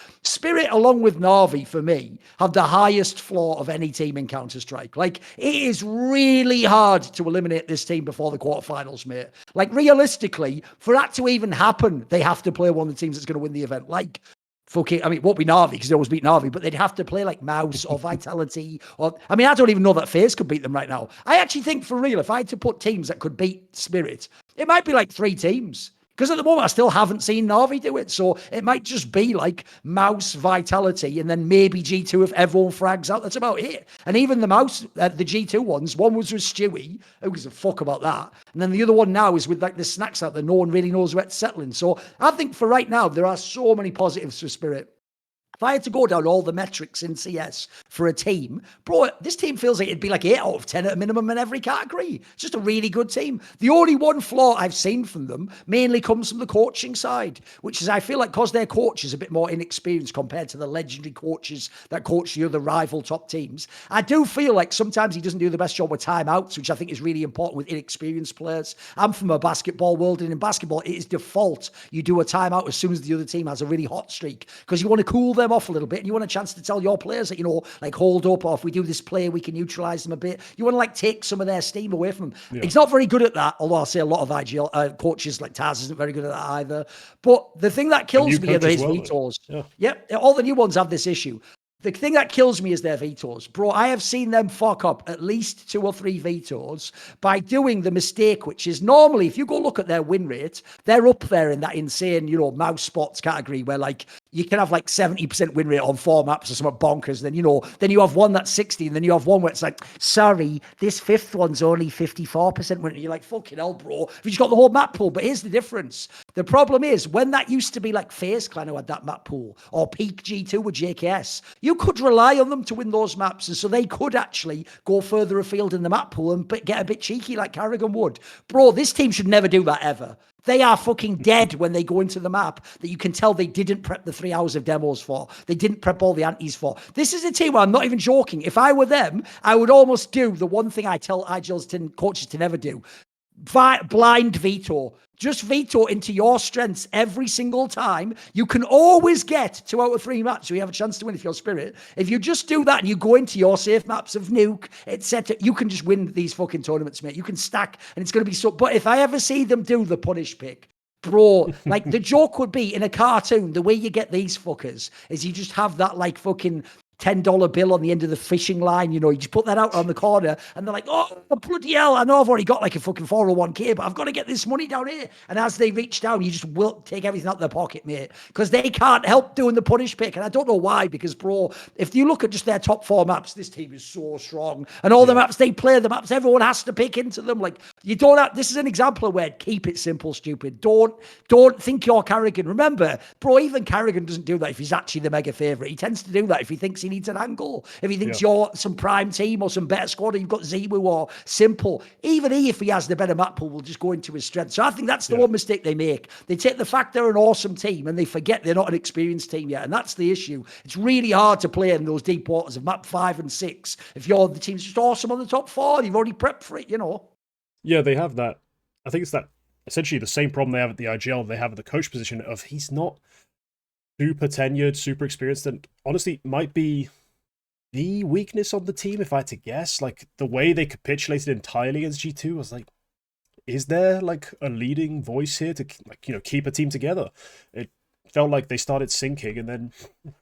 [SPEAKER 2] along with Na'Vi, for me, have the highest floor of any team in Counter-Strike. Like, it is really hard to eliminate this team before the quarterfinals, mate. Like, realistically, for that to even happen, they have to play one of the teams that's going to win the event. Like, fucking, I mean, it won't be Na'Vi because they always beat Na'Vi, but they'd have to play like Mouse or Vitality. I mean, I don't even know that FaZe could beat them right now. I actually think, for real, if I had to put teams that could beat Spirit, it might be like 3 teams. Because at the moment, I still haven't seen Na'Vi do it. So it might just be like Mouse, Vitality, and then maybe G2 if everyone frags out. That's about it. And even the Mouse, the G2 ones, one was with Stewie. Who gives a fuck about that? And then the other one now is with like the snacks out there. No one really knows where it's settling. So I think for right now, there are so many positives for Spirit. If I had to go down all the metrics in CS for a team, bro, this team feels like it'd be like 8 out of 10 at a minimum in every category. It's just a really good team. The only one flaw I've seen from them mainly comes from the coaching side, which is I feel like because their coach is a bit more inexperienced compared to the legendary coaches that coach the other rival top teams. I do feel like sometimes he doesn't do the best job with timeouts, which I think is really important with inexperienced players. I'm from a basketball world, and in basketball, it is default. You do a timeout as soon as the other team has a really hot streak because you want to cool them off a little bit and you want a chance to tell your players that, like hold up, or if we do this play, we can neutralize them a bit. You want to like take some of their steam away from them. Yeah. He's not very good at that, although I'll say a lot of IGL coaches like Taz isn't very good at that either. But the thing that kills me are his vetoes. Yeah, all the new ones have this issue. The thing that kills me is their vetoes. Bro, I have seen them fuck up at least 2 or 3 vetoes by doing the mistake, which is normally, if you go look at their win rate, they're up there in that insane, mouse spots category where like you can have like 70% win rate on 4 maps or something bonkers. Then you have one that's 60, and then you have one where it's like, sorry, this 5th one's only 54% win rate. You're like, fucking hell, bro. You just got the whole map pool. But here's the difference. The problem is when that used to be like FaZe Clan who had that map pool, or Peak G2 with JKS, you could rely on them to win those maps. And so they could actually go further afield in the map pool and get a bit cheeky like Carrigan would. Bro, this team should never do that ever. They are fucking dead when they go into the map that you can tell they didn't prep the 3 hours of demos for. They didn't prep all the antis for. This is a team where I'm not even joking. If I were them, I would almost do the one thing I tell IGLs coaches to never do. Blind veto. Just veto into your strengths every single time. You can always get 2 out of 3 maps so you have a chance to win if you're Spirit. If you just do that and you go into your safe maps of Nuke, etc., you can just win these fucking tournaments, mate. You can stack, and it's going to be so... But if I ever see them do the punish pick, bro, like the joke would be in a cartoon, the way you get these fuckers is you just have that like fucking $10 bill on the end of the fishing line, you just put that out on the corner and they're like, oh, bloody hell, I know I've already got like a fucking 401k, but I've got to get this money down here. And as they reach down, you just will take everything out of their pocket, mate, because they can't help doing the punish pick. And I don't know why, because, bro, if you look at just their top 4 maps, this team is so strong. And all the maps they play, the maps everyone has to pick into them. Like, you don't have, this is an example of where keep it simple, stupid. Don't think you're Carrigan. Remember, bro, even Carrigan doesn't do that if he's actually the mega favorite. He tends to do that if he thinks he needs an angle, if he thinks you're some prime team or some better squad, or you've got Zimu or Simple. Even if he has the better map pool, will just go into his strength. So I think that's the one mistake they make. They take the fact they're an awesome team and they forget they're not an experienced team yet. And that's the issue. It's really hard to play in those deep waters of map 5 and 6 if the team's just awesome on the top 4. You've already prepped for it,
[SPEAKER 1] Yeah, they have that. I think it's that essentially the same problem they have at the IGL they have at the coach position of he's not super tenured, super experienced, and honestly might be the weakness on the team if I had to guess. Like the way they capitulated entirely against G2 was like, is there like a leading voice here to like, keep a team together? It felt like they started sinking and then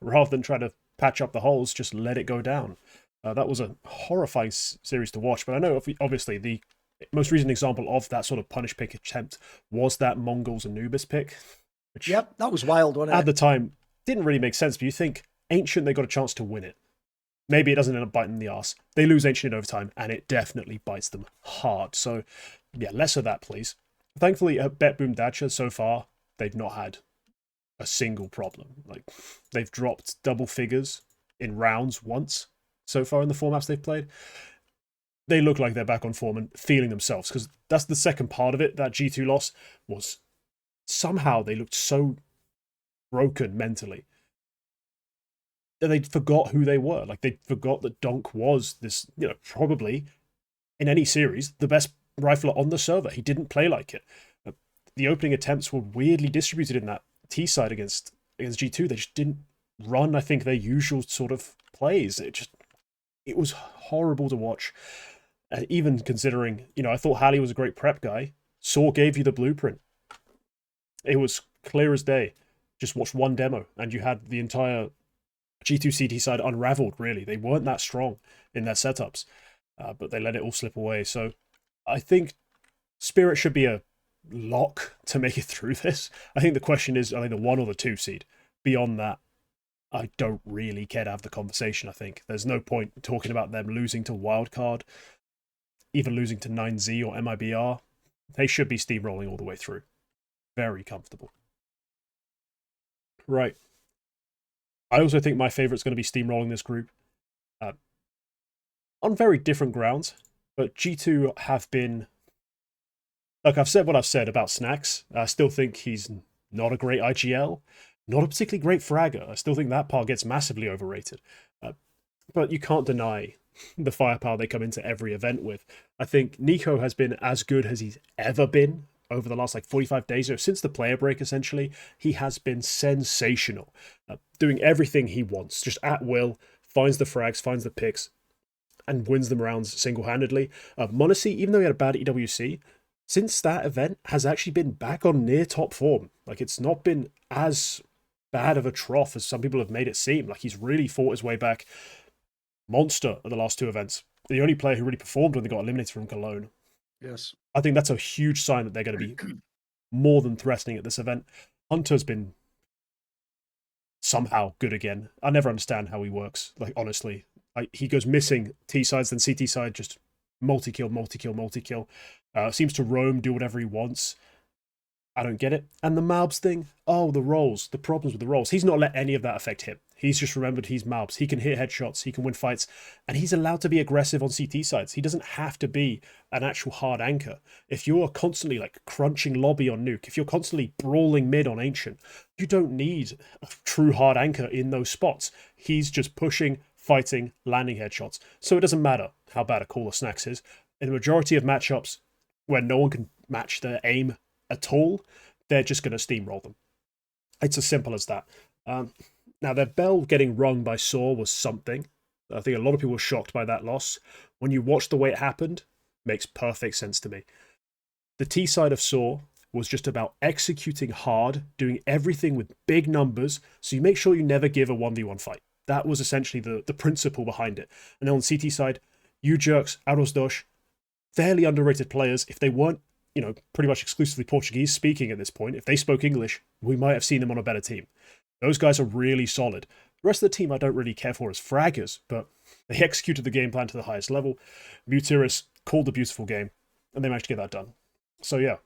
[SPEAKER 1] rather than try to patch up the holes, just let it go down. That was a horrifying series to watch, but I know obviously the most recent example of that sort of punish pick attempt was that Mongols Anubis pick, which
[SPEAKER 2] Yep, that was wild, wasn't it?
[SPEAKER 1] at the time didn't really make sense, but you think Ancient, they got a chance to win it. Maybe it doesn't end up biting the ass. They lose Ancient in overtime, and it definitely bites them hard. So, yeah, less of that, please. Thankfully, at Bet Boom Dacha, so far, they've not had a single problem. Like, they've dropped double figures in rounds once so far in the formats they've played. They look like they're back on form and feeling themselves, because that's the second part of it. That G2 loss was somehow they looked so broken mentally that they forgot who they were. Like, they forgot that Donk was this, probably in any series, the best rifler on the server. He didn't play like it. The opening attempts were weirdly distributed in that T side against G2. They just didn't run, I think, their usual sort of plays. It was horrible to watch. Even considering, I thought Halley was a great prep guy. Saw gave you the blueprint. It was clear as day. Just watch one demo and you had the entire G2 CT side unraveled, really. They weren't that strong in their setups, but they let it all slip away. So I think Spirit should be a lock to make it through this. I think the question is, are they the 1 or the 2 seed? Beyond that, I don't really care to have the conversation, I think. There's no point talking about them losing to Wildcard, even losing to 9Z or MIBR. They should be steamrolling all the way through. Very comfortable. Right. I also think my favourite's going to be steamrolling this group. On very different grounds, but G2 have been... Look, I've said what I've said about Snax. I still think he's not a great IGL, not a particularly great fragger. I still think that part gets massively overrated. But you can't deny the firepower they come into every event with. I think Nico has been as good as he's ever been over the last 45 days, or since the player break, essentially. He has been sensational, doing everything he wants, just at will, finds the frags, finds the picks, and wins them rounds single-handedly. Monacy, even though he had a bad EWC, since that event has actually been back on near top form. Like, it's not been as bad of a trough as some people have made it seem. Like, he's really fought his way back. Monster at the last 2 events. The only player who really performed when they got eliminated from Cologne.
[SPEAKER 2] Yes.
[SPEAKER 1] I think that's a huge sign that they're going to be more than threatening at this event. Hunter's been somehow good again. I never understand how he works. Like, honestly, he goes missing T sides, then CT side, just multi-kill, multi-kill, multi-kill. Seems to roam, do whatever he wants. I don't get it. And the Malbs thing, the rolls, the problems with the rolls. He's not let any of that affect him. He's just remembered he's Malbs. He can hit headshots, he can win fights, and he's allowed to be aggressive on CT sides. He doesn't have to be an actual hard anchor. If you're constantly crunching lobby on Nuke, if you're constantly brawling mid on Ancient, you don't need a true hard anchor in those spots. He's just pushing, fighting, landing headshots. So it doesn't matter how bad a caller Snax is. In the majority of matchups where no one can match their aim at all, they're just going to steamroll them. It's as simple as that. Now, their bell getting rung by Saw was something. I think a lot of people were shocked by that loss. When you watch the way it happened, makes perfect sense to me. The T side of Saw was just about executing hard, doing everything with big numbers, so you make sure you never give a 1v1 fight. That was essentially the principle behind it. And then on CT side, you jerks, Arosdosh, fairly underrated players. If they weren't, pretty much exclusively Portuguese speaking at this point, if they spoke English, we might have seen them on a better team. Those guys are really solid. The rest of the team I don't really care for as fraggers, but they executed the game plan to the highest level. Mutiris called a beautiful game, and they managed to get that done. So yeah,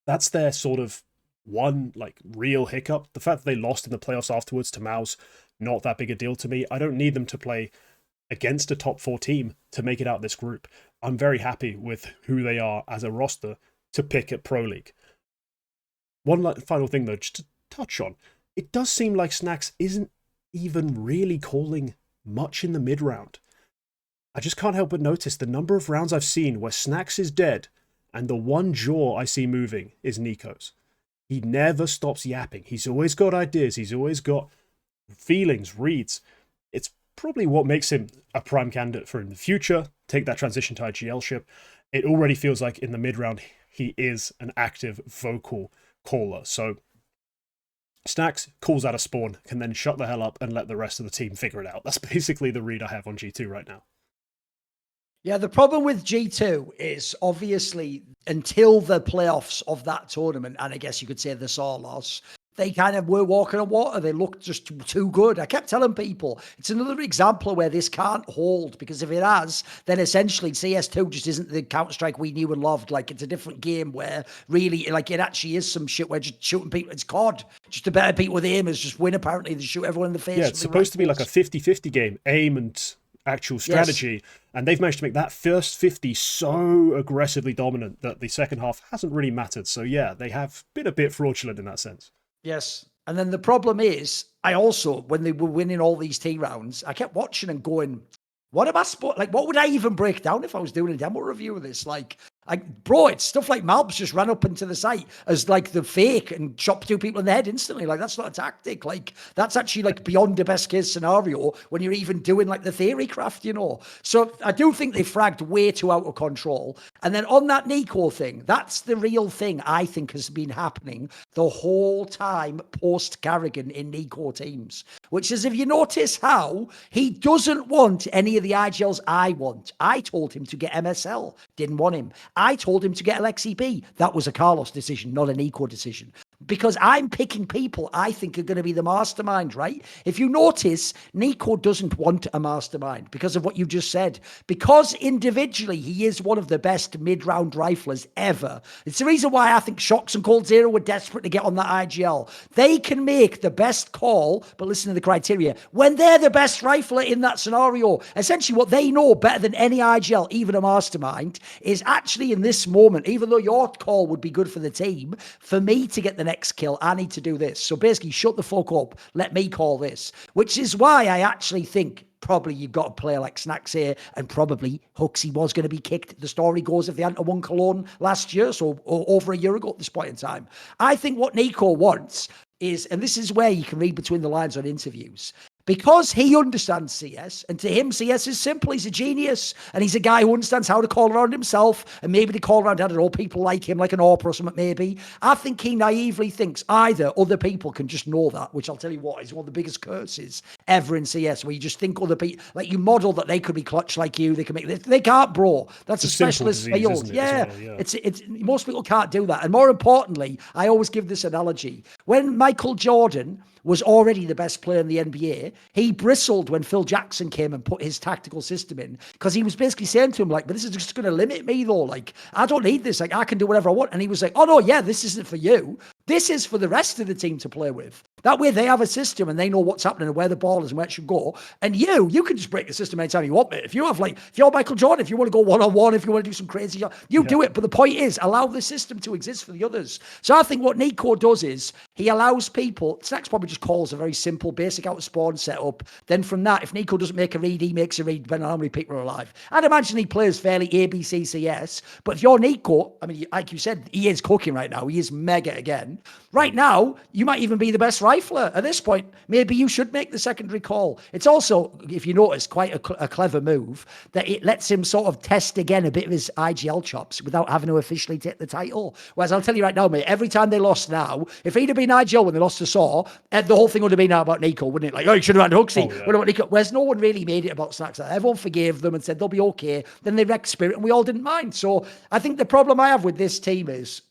[SPEAKER 1] that's their sort of one real hiccup. The fact that they lost in the playoffs afterwards to Maus, not that big a deal to me. I don't need them to play against a top 4 team to make it out this group. I'm very happy with who they are as a roster to pick at Pro League. One final thing though, just to touch on, it does seem like Snax isn't even really calling much in the mid round. I just can't help but notice the number of rounds I've seen where Snax is dead and the one jaw I see moving is Nico's. he never stops yapping. He's always got ideas. He's always got feelings, reads. It's probably what makes him a prime candidate for in the future. Take that transition to IGL ship. It already feels like in the mid-round, he is an active vocal caller. So Snax calls out a spawn, can then shut the hell up and let the rest of the team figure it out. That's basically the read I have on G2 right now.
[SPEAKER 2] Yeah, the problem with G2 is obviously until the playoffs of that tournament, and I guess you could say the SAR loss, they kind of were walking on water. They looked just too good. I kept telling people, it's another example where this can't hold, because if it has, then essentially CS2 just isn't the Counter-Strike we knew and loved. Like, it's a different game where really, like, it actually is some shit where just shooting people, it's COD. Just to better people with aim is just win, apparently. They shoot everyone in the face.
[SPEAKER 1] Yeah, it's supposed to be like a 50-50 game, aim and actual strategy, yes. And they've managed to make that first 50 so aggressively dominant that the second half hasn't really mattered. So yeah, they have been a bit fraudulent in that sense.
[SPEAKER 2] Yes. And then the problem is, I also, when they were winning all these T rounds, I kept watching and going, what am I like, what would I even break down if I was doing a demo review of this? Like, bro, it's stuff like Malbs just ran up into the site as like the fake and chopped 2 people in the head instantly. Like, that's not a tactic. Like, that's actually like beyond the best case scenario when you're even doing like the theory craft, you know? So I do think they fragged way too out of control. And then on that Nico thing, that's the real thing I think has been happening the whole time post Carrigan in Nico teams, which is, if you notice how he doesn't want any of the IGLs I want. I told him to get MSL, didn't want him. I told him to get LXEB. That was a Carlos decision, not an Eco decision. Because I'm picking people I think are going to be the mastermind, right? If you notice, Nico doesn't want a mastermind because of what you just said. Because individually, he is one of the best mid-round riflers ever. It's the reason why I think Shox and Cold Zero were desperate to get on that IGL. They can make the best call, but listen to the criteria, when they're the best rifler in that scenario. Essentially, what they know better than any IGL, even a mastermind, is actually in this moment, even though your call would be good for the team, for me to get the next kill, I need to do this. So basically, shut the fuck up. Let me call this. Which is why I actually think probably you've got a player like Snax here, and probably Huxley was going to be kicked. The story goes if they hadn't won Cologne last year, so over a year ago at this point in time. I think what Nico wants is, and this is where you can read between the lines on interviews, because he understands CS, and to him, CS is simple. He's a genius, and he's a guy who understands how to call around himself, and maybe to call around, I don't know, people like him, like an Orp or something, maybe. I think he naively thinks either other people can just know that, which I'll tell you what, is one of the biggest curses ever in CS, where you just think other people, like you model that they could be clutch like you, they can make this. They can't, bro. That's
[SPEAKER 1] it's
[SPEAKER 2] a specialist field. Yeah, well, yeah. It's most people can't do that. And more importantly, I always give this analogy. When Michael Jordan was already the best player in the NBA, he bristled when Phil Jackson came and put his tactical system in, because he was basically saying to him, like, but this is just going to limit me though. Like, I don't need this. Like, I can do whatever I want. And he was like, oh no, yeah, this isn't for you. This is for the rest of the team to play with. That way they have a system and they know what's happening and where the ball is and where it should go. And you can just break the system anytime you want, mate. If you're Michael Jordan, if you want to go one-on-one, if you want to do some crazy stuff, you do it. But the point is, allow the system to exist for the others. So I think what Nico does is he allows people, Snax probably just calls a very simple, basic out of spawn setup. Then from that, if Nico doesn't make a read, he makes a read, depending on how many people are alive. I'd imagine he plays fairly ABCCS. But if you're Nico, I mean, like you said, he is cooking right now. He is mega again. Right now, you might even be the best rifler. At this point, maybe you should make the secondary call. It's also, if you notice, quite a clever move that it lets him sort of test again a bit of his IGL chops without having to officially take the title. Whereas I'll tell you right now, mate, every time they lost now, if he'd have been IGL when they lost to Saw, the whole thing would have been out about Nico, wouldn't it? Like, oh, you should have had Huxley. Oh, yeah. What about Nico? Whereas no one really made it about Snax. Everyone forgave them and said they'll be okay. Then they wrecked Spirit and we all didn't mind. So I think the problem I have with this team is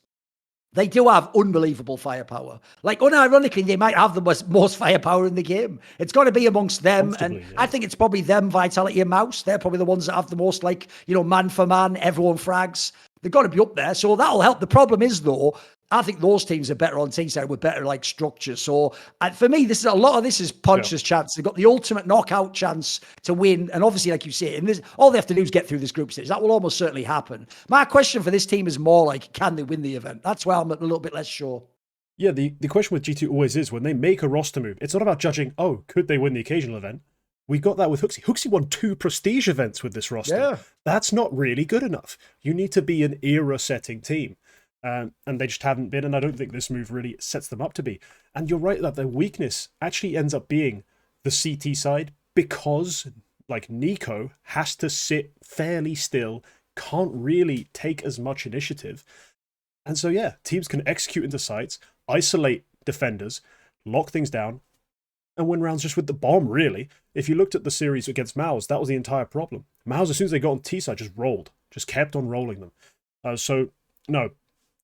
[SPEAKER 2] they do have unbelievable firepower. Like, unironically, they might have the most firepower in the game. It's got to be amongst them. And yeah. I think it's probably them, Vitality and Mouse. They're probably the ones that have the most, like, you know, man for man, everyone frags. They've got to be up there. So that'll help. The problem is, though, I think those teams are better on team side with better, like, structure. So for me, a lot of this is puncher's chance. They've got the ultimate knockout chance to win. And obviously, like you say, and all they have to do is get through this group stage. That will almost certainly happen. My question for this team is more like, can they win the event? That's why I'm a little bit less sure.
[SPEAKER 1] Yeah, the question with G2 always is, when they make a roster move, it's not about judging, oh, could they win the occasional event? We got that with Huxley. Huxley won 2 prestige events with this roster. Yeah. That's not really good enough. You need to be an era-setting team. And they just haven't been, and I don't think this move really sets them up to be. And you're right that their weakness actually ends up being the CT side, because like Nico has to sit fairly still, can't really take as much initiative. And so yeah, teams can execute into sites, isolate defenders, lock things down, and win rounds just with the bomb, really. If you looked at the series against MOUZ, that was the entire problem. MOUZ, as soon as they got on T side, just rolled, just kept on rolling them. So no,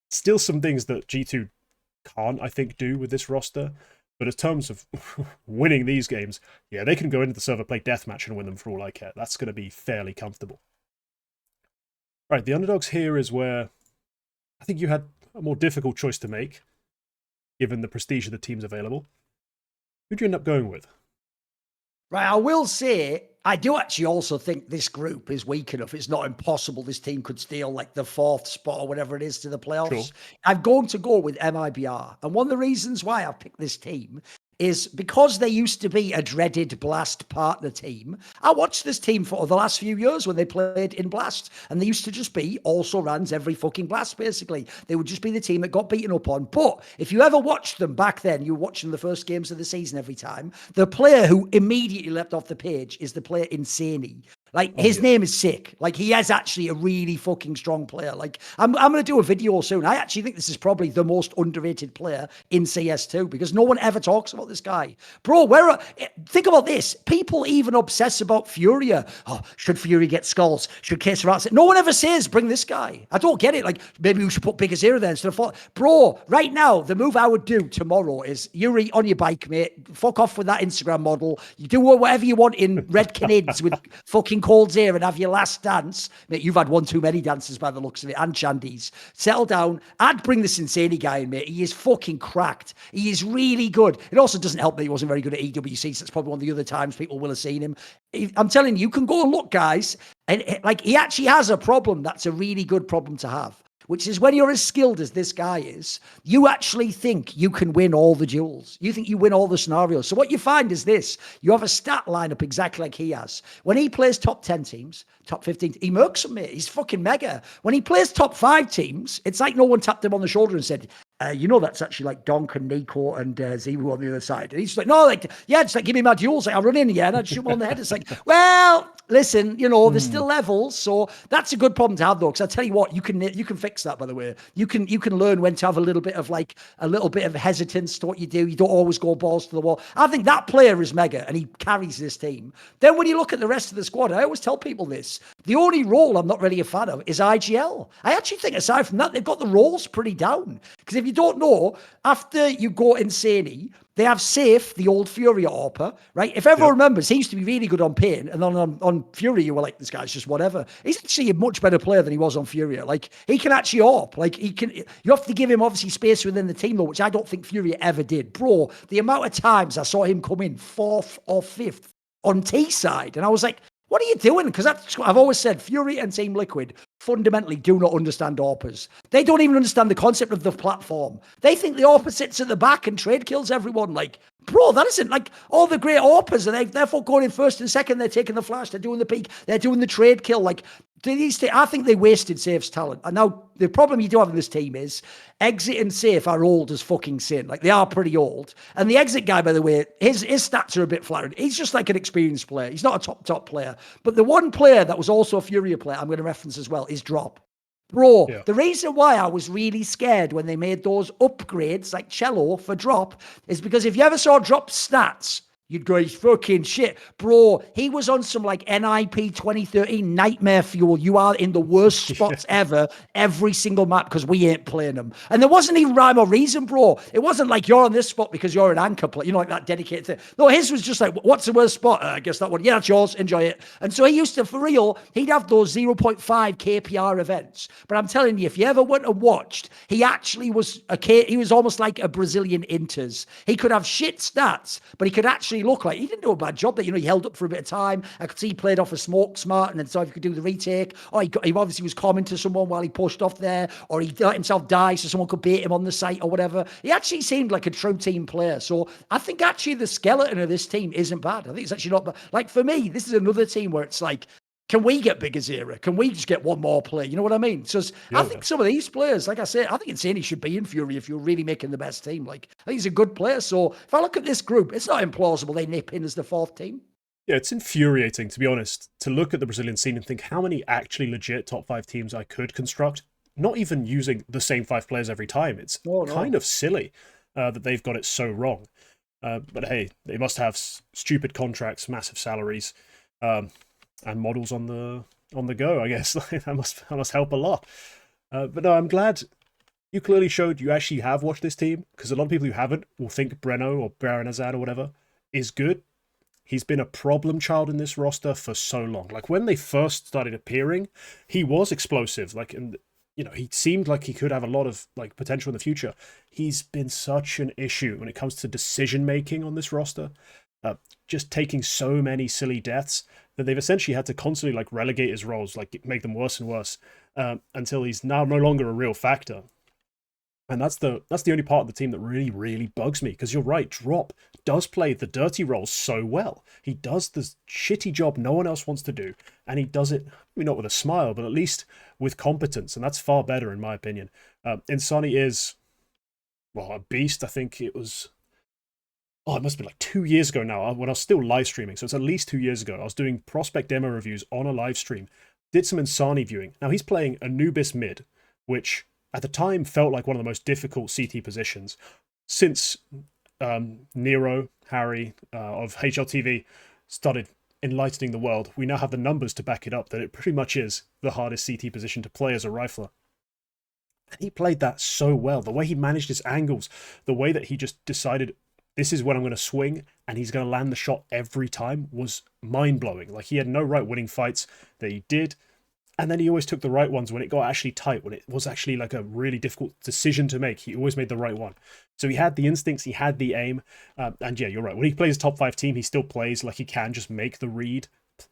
[SPEAKER 1] still some things that G2 can't, I think, do with this roster. But in terms of winning these games, yeah, they can go into the server, play deathmatch, and win them for all I care. That's going to be fairly comfortable. Right, the underdogs here is where I think you had a more difficult choice to make, given the prestige of the teams available. Who'd you end up going with?
[SPEAKER 2] Right, I will say, I do actually also think this group is weak enough. It's not impossible this team could steal like the 4th spot or whatever it is to the playoffs.
[SPEAKER 1] Sure.
[SPEAKER 2] I'm going to go with MIBR. And one of the reasons why I picked this team is because they used to be a dreaded Blast partner team. I watched this team for the last few years when they played in Blast, and they used to just be also runs every fucking Blast, basically. They would just be the team that got beaten up on. But if you ever watched them back then, you were watching the first games of the season every time, the player who immediately leapt off the page is the player Insaney. Like, his name is sick. Like, he is actually a really fucking strong player. Like, I'm going to do a video soon. I actually think this is probably the most underrated player in CS2 because no one ever talks about this guy. Bro, think about this. People even obsess about Furia. Oh, should Fury get skulls? Should K-Sarat? No one ever says, bring this guy. I don't get it. Like, maybe we should put Big Azera there instead of... Bro, right now, the move I would do tomorrow is, Yuri, on your bike, mate. Fuck off with that Instagram model. You do whatever you want in red Canids with fucking Cold Zero and have your last dance. Mate, you've had one too many dances by the looks of it, and Chandies. Settle down. I'd bring this Insaney guy in, mate. He is fucking cracked. He is really good. It also doesn't help that he wasn't very good at EWC, so that's probably one of the other times people will have seen him. I'm telling you, you can go and look, guys, and like, he actually has a problem that's a really good problem to have, which is when you're as skilled as this guy is, you actually think you can win all the duels. You think you win all the scenarios. So what you find is this. You have a stat lineup exactly like he has. When he plays top 10 teams, top 15, he murks them, mate. He's fucking mega. When he plays top 5 teams, it's like no one tapped him on the shoulder and said, you know, that's actually like Donk and Nico and Zero on the other side. And he's like, no, like, yeah, just like, give me my duels. Like, I'll run in here and I'd shoot him on the head. It's like, well, listen, you know, there's still levels. So that's a good problem to have, though. Because I tell you what, you can fix that, by the way. You can learn when to have a little bit of hesitance to what you do. You don't always go balls to the wall. I think that player is mega and he carries this team. Then when you look at the rest of the squad, I always tell people this. The only role I'm not really a fan of is IGL. I actually think aside from that, they've got the roles pretty down. Because if you don't know, after you go Insaney, they have Safe, the old Furia AWPer, right? If everyone remembers, he used to be really good on Pain, and then on Furia, you were like, this guy's just whatever. He's actually a much better player than he was on Furia. Like, he can actually AWP. Like, you have to give him, obviously, space within the team, though, which I don't think Furia ever did. Bro, the amount of times I saw him come in 4th or 5th on T side, and I was like, what are you doing? Because I've always said, Fury and Team Liquid fundamentally do not understand AWPers. They don't even understand the concept of the platform. They think the AWPer sits at the back and trade kills everyone. Like, bro, that isn't like all the great AWPers, and they're therefore going in first and second. They're taking the flash. They're doing the peak. They're doing the trade kill. Like, I think they wasted Safe's talent. And now the problem you do have in this team is Exit and Safe are old as fucking sin. Like, they are pretty old. And the Exit guy, by the way, his stats are a bit flattering. He's just like an experienced player. He's not a top player. But the one player that was also a Furia player I'm going to reference as well is Drop. Bro, the reason why I was really scared when they made those upgrades like Cello for Drop is because if you ever saw Drop's stats, you'd go, he's fucking shit. Bro, he was on some like NIP 2013 nightmare fuel. You are in the worst spots ever, every single map, because we ain't playing them. And there wasn't even rhyme or reason, bro. It wasn't like you're on this spot because you're an anchor player, you know, like that dedicated thing. No, his was just like, what's the worst spot? I guess that one. Yeah, that's yours. Enjoy it. And so he used to, for real, he'd have those 0.5 KPR events. But I'm telling you, if you ever went and watched, he actually was he was almost like a Brazilian Inters. He could have shit stats, but he could actually look like he didn't do a bad job. That, you know, he held up for a bit of time. I could see he played off a smoke smart, and then so if he could do the retake, or he obviously was calming to someone while he pushed off there, or he let himself die so someone could bait him on the site or whatever. He actually seemed like a true team player. So I think actually the skeleton of this team isn't bad. I think it's actually not bad. Like, for me, this is another team where it's like, can we get bigger zero? Can we just get one more player? You know what I mean? So I think some of these players, like I said, I think Insane should be in Fury if you're really making the best team. Like, I think he's a good player. So if I look at this group, it's not implausible they nip in as the fourth team.
[SPEAKER 1] Yeah, it's infuriating, to be honest, to look at the Brazilian scene and think how many actually legit top 5 teams I could construct, not even using the same 5 players every time. It's kind of silly that they've got it so wrong. But hey, they must have stupid contracts, massive salaries, and models on the go, I guess. that must help a lot. But no, I'm glad you clearly showed you actually have watched this team, because a lot of people who haven't will think Breno or Baranazad or whatever is good. He's been a problem child in this roster for so long. Like, when they first started appearing, he was explosive. Like, and he seemed like he could have a lot of like potential in the future. He's been such an issue when it comes to decision making on this roster. Just taking so many silly deaths that they've essentially had to constantly like relegate his roles, like make them worse and worse, until he's now no longer a real factor. And that's the only part of the team that really, really bugs me, because you're right, Drop does play the dirty roles so well. He does the shitty job no one else wants to do, and he does it, maybe not with a smile, but at least with competence, and that's far better in my opinion. Insani is, well, a beast. I think it was, it must have been like 2 years ago now, when I was still live streaming, so it's at least 2 years ago. I was doing prospect demo reviews on a live stream, did some Insani viewing. Now he's playing Anubis mid, which at the time felt like one of the most difficult CT positions. Since Nero, Harry of HLTV started enlightening the world, we now have the numbers to back it up that it pretty much is the hardest CT position to play as a rifler. And he played that so well. The way he managed his angles, the way that he just decided, this is when I'm going to swing, and he's going to land the shot every time, was mind-blowing. Like, he had no right winning fights that he did. And then he always took the right ones when it got actually tight, when it was actually like a really difficult decision to make. He always made the right one. So he had the instincts, he had the aim. And yeah, you're right. When he plays a top 5 team, he still plays like he can just make the read,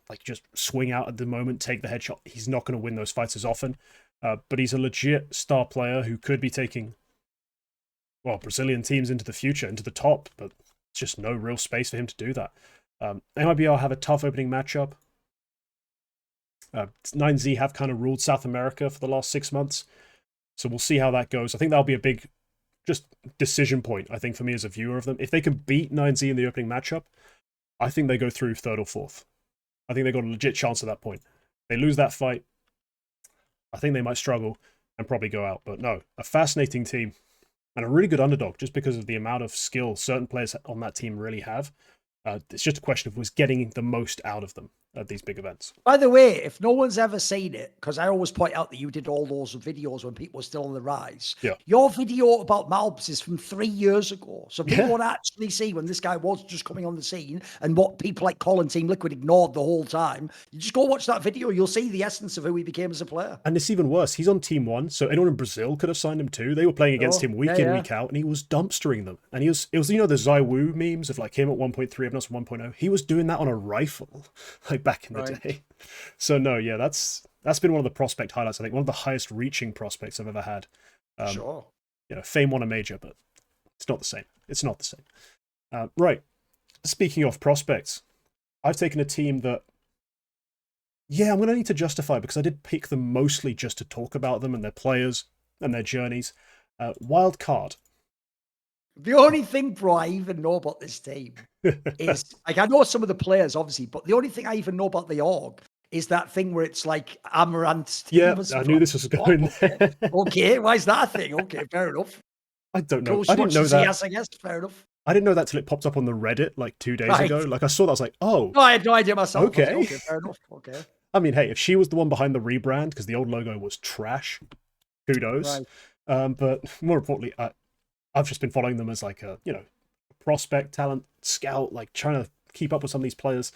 [SPEAKER 1] like just swing out at the moment, take the headshot. He's not going to win those fights as often. But he's a legit star player who could be taking, well, Brazilian teams into the future, into the top. But it's just no real space for him to do that. MIBR have a tough opening matchup. 9Z have kind of ruled South America for the last 6 months. So we'll see how that goes. I think that'll be a big just decision point, I think, for me as a viewer of them. If they can beat 9Z in the opening matchup, I think they go through 3rd or 4th. I think they've got a legit chance at that point. They lose that fight, I think they might struggle and probably go out. But no, a fascinating team and a really good underdog just because of the amount of skill certain players on that team really have. It's just a question of was getting the most out of them at these big events.
[SPEAKER 2] By the way, if no one's ever seen it, because I always point out that you did all those videos when people were still on the rise.
[SPEAKER 1] Yeah.
[SPEAKER 2] Your video about Malbs is from 3 years ago. So people want to actually see when this guy was just coming on the scene and what people like Colin Team Liquid ignored the whole time. You just go watch that video. You'll see the essence of who he became as a player.
[SPEAKER 1] And it's even worse. He's on Team 1, so anyone in Brazil could have signed him too. They were playing against him week in, week out, and he was dumpstering them. And it was the Zywoo memes of like him at 1.3, everyone else at 1.0. He was doing that on a rifle, like back in the day. So no, yeah, that's been one of the prospect highlights. I think one of the highest reaching prospects I've ever had.
[SPEAKER 2] Sure.
[SPEAKER 1] Fame won a major, but it's not the same. It's not the same. Right. Speaking of prospects, I've taken a team that, I'm going to need to justify because I did pick them mostly just to talk about them and their players and their journeys. Wildcard.
[SPEAKER 2] The only thing, bro, I even know about this team is, like, I know some of the players, obviously, but the only thing I even know about the org is that thing where it's like Amaranth's team.
[SPEAKER 1] Yeah, I knew this was going there.
[SPEAKER 2] Okay, why is that a thing? Okay, fair enough.
[SPEAKER 1] I don't know.
[SPEAKER 2] Cool,
[SPEAKER 1] I didn't know that.
[SPEAKER 2] I guess, fair enough.
[SPEAKER 1] I didn't know that till it popped up on the Reddit like 2 days ago. Like, I saw that, I was like, oh.
[SPEAKER 2] No, I had no idea myself.
[SPEAKER 1] Okay.
[SPEAKER 2] Okay, fair enough. Okay.
[SPEAKER 1] I mean, hey, if she was the one behind the rebrand, because the old logo was trash, kudos. Right. But more importantly, I've just been following them as like a, prospect, talent, scout, like trying to keep up with some of these players.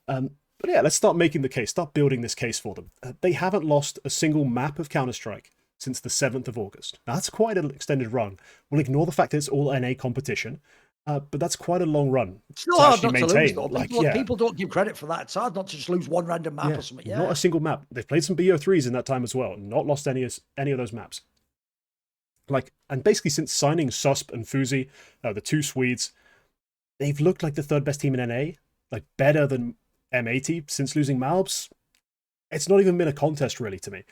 [SPEAKER 1] But yeah, let's start making the case, start building this case for them. They haven't lost a single map of Counter-Strike since the 7th of August. Now, that's quite an extended run. We'll ignore the fact that it's all NA competition, but that's quite a long run.
[SPEAKER 2] It's not hard not to lose, though. People don't give credit for that. It's hard not to just lose one random map or something.
[SPEAKER 1] Not a single map. They've played some BO3s in that time as well, not lost any of those maps. And basically since signing Susp and Fuzi, the 2 Swedes, they've looked like the 3rd best team in NA, like better than M80 since losing Malbs. it's not even been a contest really to me.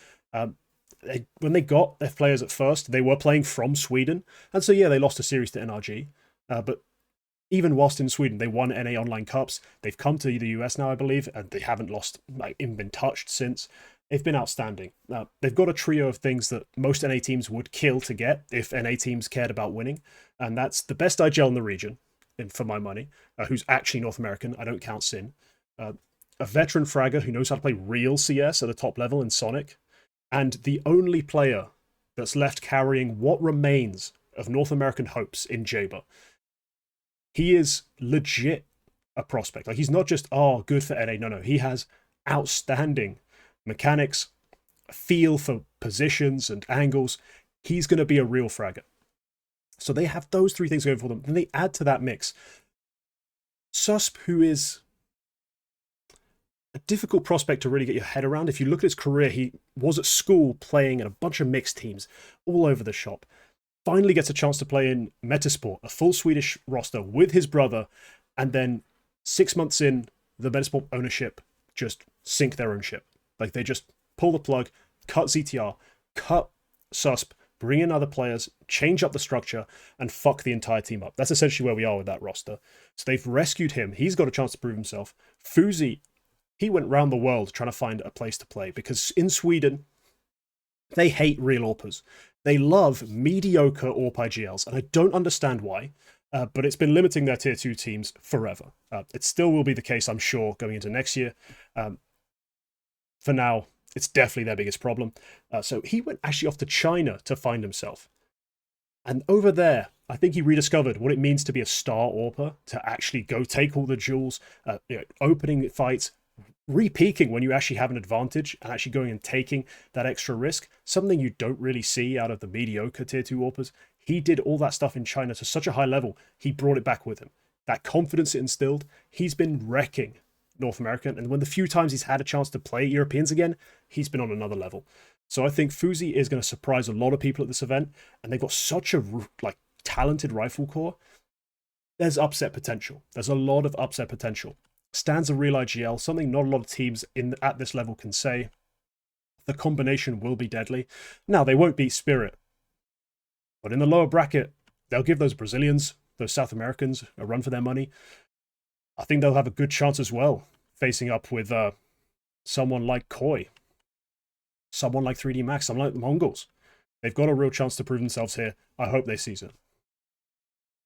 [SPEAKER 1] When they got their players at first, they were playing from Sweden, and so yeah, they lost a series to NRG, but even whilst in Sweden, they won NA Online Cups. They've come to the US now, I believe, and they haven't lost, like, even been touched since. They've been outstanding. They've got a trio of things that most NA teams would kill to get if NA teams cared about winning, and that's the best IGL in the region, for my money, who's actually North American. I don't count Sin. A veteran fragger who knows how to play real CS at a top level in Sonic, and the only player that's left carrying what remains of North American hopes in Jaber. He is legit a prospect. Like, he's not just, oh, good for NA. No, he has outstanding mechanics, feel for positions and angles. He's going to be a real fragger. So they have those three things going for them. Then they add to that mix Susp, who is a difficult prospect to really get your head around. If you look at his career, he was at school playing in a bunch of mixed teams all over the shop. Finally gets a chance to play in Metasport, a full Swedish roster with his brother, and then 6 months in, the Metasport ownership just sink their own ship. Like, they just pull the plug, cut ZTR, cut Susp, bring in other players, change up the structure, and fuck the entire team up. That's essentially where we are with that roster. So they've rescued him. He's got a chance to prove himself. FaZe, he went around the world trying to find a place to play, because in Sweden, they hate real AWPers. They love mediocre AWP IGLs, and I don't understand why, but it's been limiting their tier 2 teams forever. It still will be the case, I'm sure, going into next year. For now, it's definitely their biggest problem. So he went actually off to China to find himself. And over there, I think he rediscovered what it means to be a star AWPer, to actually go take all the jewels, opening fights, re-peaking when you actually have an advantage, and actually going and taking that extra risk, something you don't really see out of the mediocre tier 2 AWPers. He did all that stuff in China to such a high level, he brought it back with him. That confidence it instilled, he's been wrecking North American, and when the few times he's had a chance to play Europeans again, he's been on another level. So I think FaZe is going to surprise a lot of people at this event, and they've got such a talented rifle core. There's upset potential. There's a lot of upset potential. Stands a real IGL, something not a lot of teams at this level can say. The combination will be deadly. Now, they won't beat Spirit, but in the lower bracket, they'll give those Brazilians, those South Americans, a run for their money. I think they'll have a good chance as well, facing up with someone like Koi, someone like 3D Max, someone like the Mongols. They've got a real chance to prove themselves here. I hope they seize it.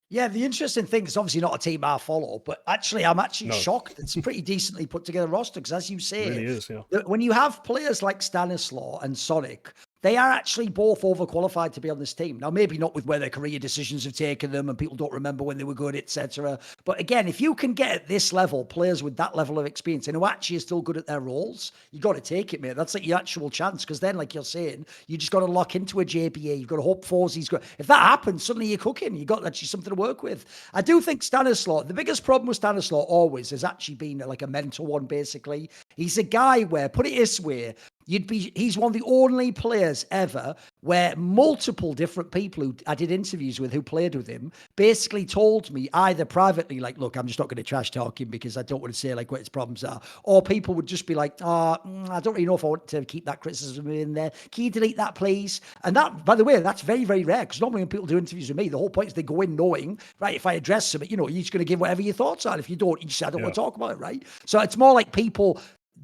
[SPEAKER 2] Yeah, the interesting thing is obviously not a team I follow, but actually I'm shocked. It's a pretty decently put together roster, because as you say,
[SPEAKER 1] it really is, yeah.
[SPEAKER 2] When you have players like Stanislaw and Sonic, they are actually both overqualified to be on this team. Now, maybe not with where their career decisions have taken them and people don't remember when they were good, etc. But again, if you can get at this level, players with that level of experience and who actually are still good at their roles, you got to take it, mate. That's like your actual chance, because then, like you're saying, you just got to lock into a JBA. You've got to hope FaZe's good. If that happens, suddenly you're cooking. You got actually something to work with. I do think Stanislaw, the biggest problem with Stanislaw always has actually been like a mental one, basically. He's a guy where, put it this way, he's one of the only players ever where multiple different people who I did interviews with who played with him basically told me either privately, like, look, I'm just not going to trash talk him because I don't want to say like what his problems are, or people would just be like, I don't really know if I want to keep that criticism in there. Can you delete that, please? And that, by the way, that's very, very rare, because normally when people do interviews with me, the whole point is they go in knowing, right, if I address something, you're just going to give whatever your thoughts are. If you don't, you just say, I don't want to talk about it, right? So it's more like people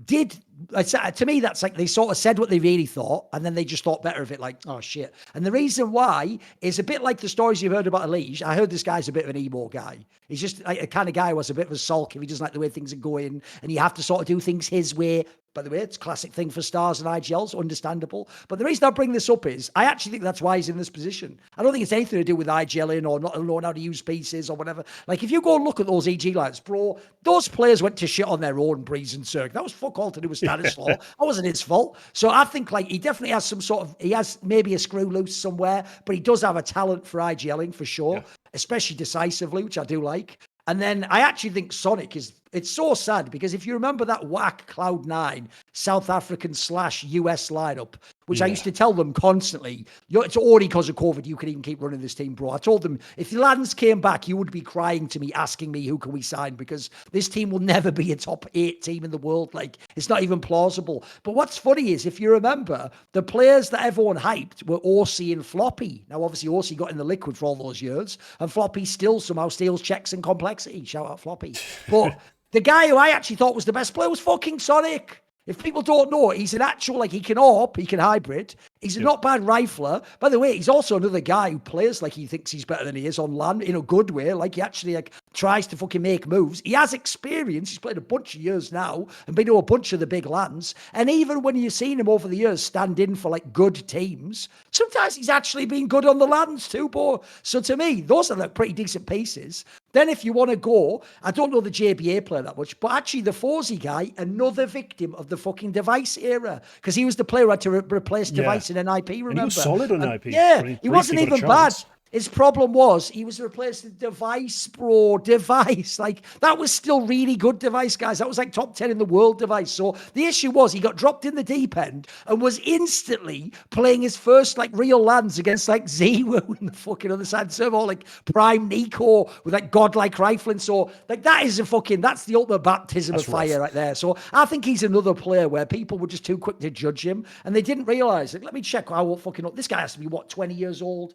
[SPEAKER 2] to me, that's like they sort of said what they really thought, and then they just thought better of it, like, oh shit. And the reason why is a bit like the stories you've heard about Elige. I heard this guy's a bit of an emo guy. He's just like a kind of guy who was a bit of a sulk if he doesn't like the way things are going, and you have to sort of do things his way. By the way, it's a classic thing for stars and IGLs, understandable. But the reason I bring this up is I actually think that's why he's in this position. I don't think it's anything to do with IGLing or not knowing how to use pieces or whatever. Like, if you go and look at those EG lines, bro, those players went to shit on their own, Breeze and Cirque. That was fuck all to do with Stanislaw. That wasn't his fault. So I think, like, he definitely has some sort of, he has maybe a screw loose somewhere, but he does have a talent for IGLing for sure, especially decisively, which I do like. And then I actually think Sonic is it's so sad because if you remember that whack Cloud9 South African / US lineup, which I used to tell them constantly, it's already because of COVID, you can even keep running this team, bro. I told them, if the Lads came back, you would be crying to me, asking me, who can we sign? Because this team will never be a top 8 team in the world. Like, it's not even plausible. But what's funny is, if you remember, the players that everyone hyped were Orsi and Floppy. Now, obviously, Orsi got in the liquid for all those years, and Floppy still somehow steals checks and complexity. Shout out Floppy. But the guy who I actually thought was the best player was fucking Sonic. If people don't know, he's an actual, like, he can AWP, he can hybrid. He's a not bad rifler. By the way, he's also another guy who plays like he thinks he's better than he is on LAN in a good way. Like, he actually, like, tries to fucking make moves. He has experience. He's played a bunch of years now and been to a bunch of the big LANs. And even when you've seen him over the years stand in for, like, good teams, sometimes he's actually been good on the LANs too, Bo. So to me, those are, like, pretty decent pieces. Then if you want to go, I don't know the JBA player that much, but actually the FaZe guy, another victim of the fucking Device era, because he was the player who had to replace Device in NIP, remember?
[SPEAKER 1] And he was solid on NIP.
[SPEAKER 2] Yeah, he wasn't even bad. His problem was he was replacing Device, bro. Device. Like, that was still really good Device, guys. That was like top 10 in the world Device. So the issue was he got dropped in the deep end and was instantly playing his first, like, real lands against, like, Zero in the fucking other side of the server, or, like, Prime Nico with, like, godlike rifling. So, like, that's the ultimate baptism of fire right there. So I think he's another player where people were just too quick to judge him and they didn't realize it. Let me check how fucking up. This guy has to be, 20 years old?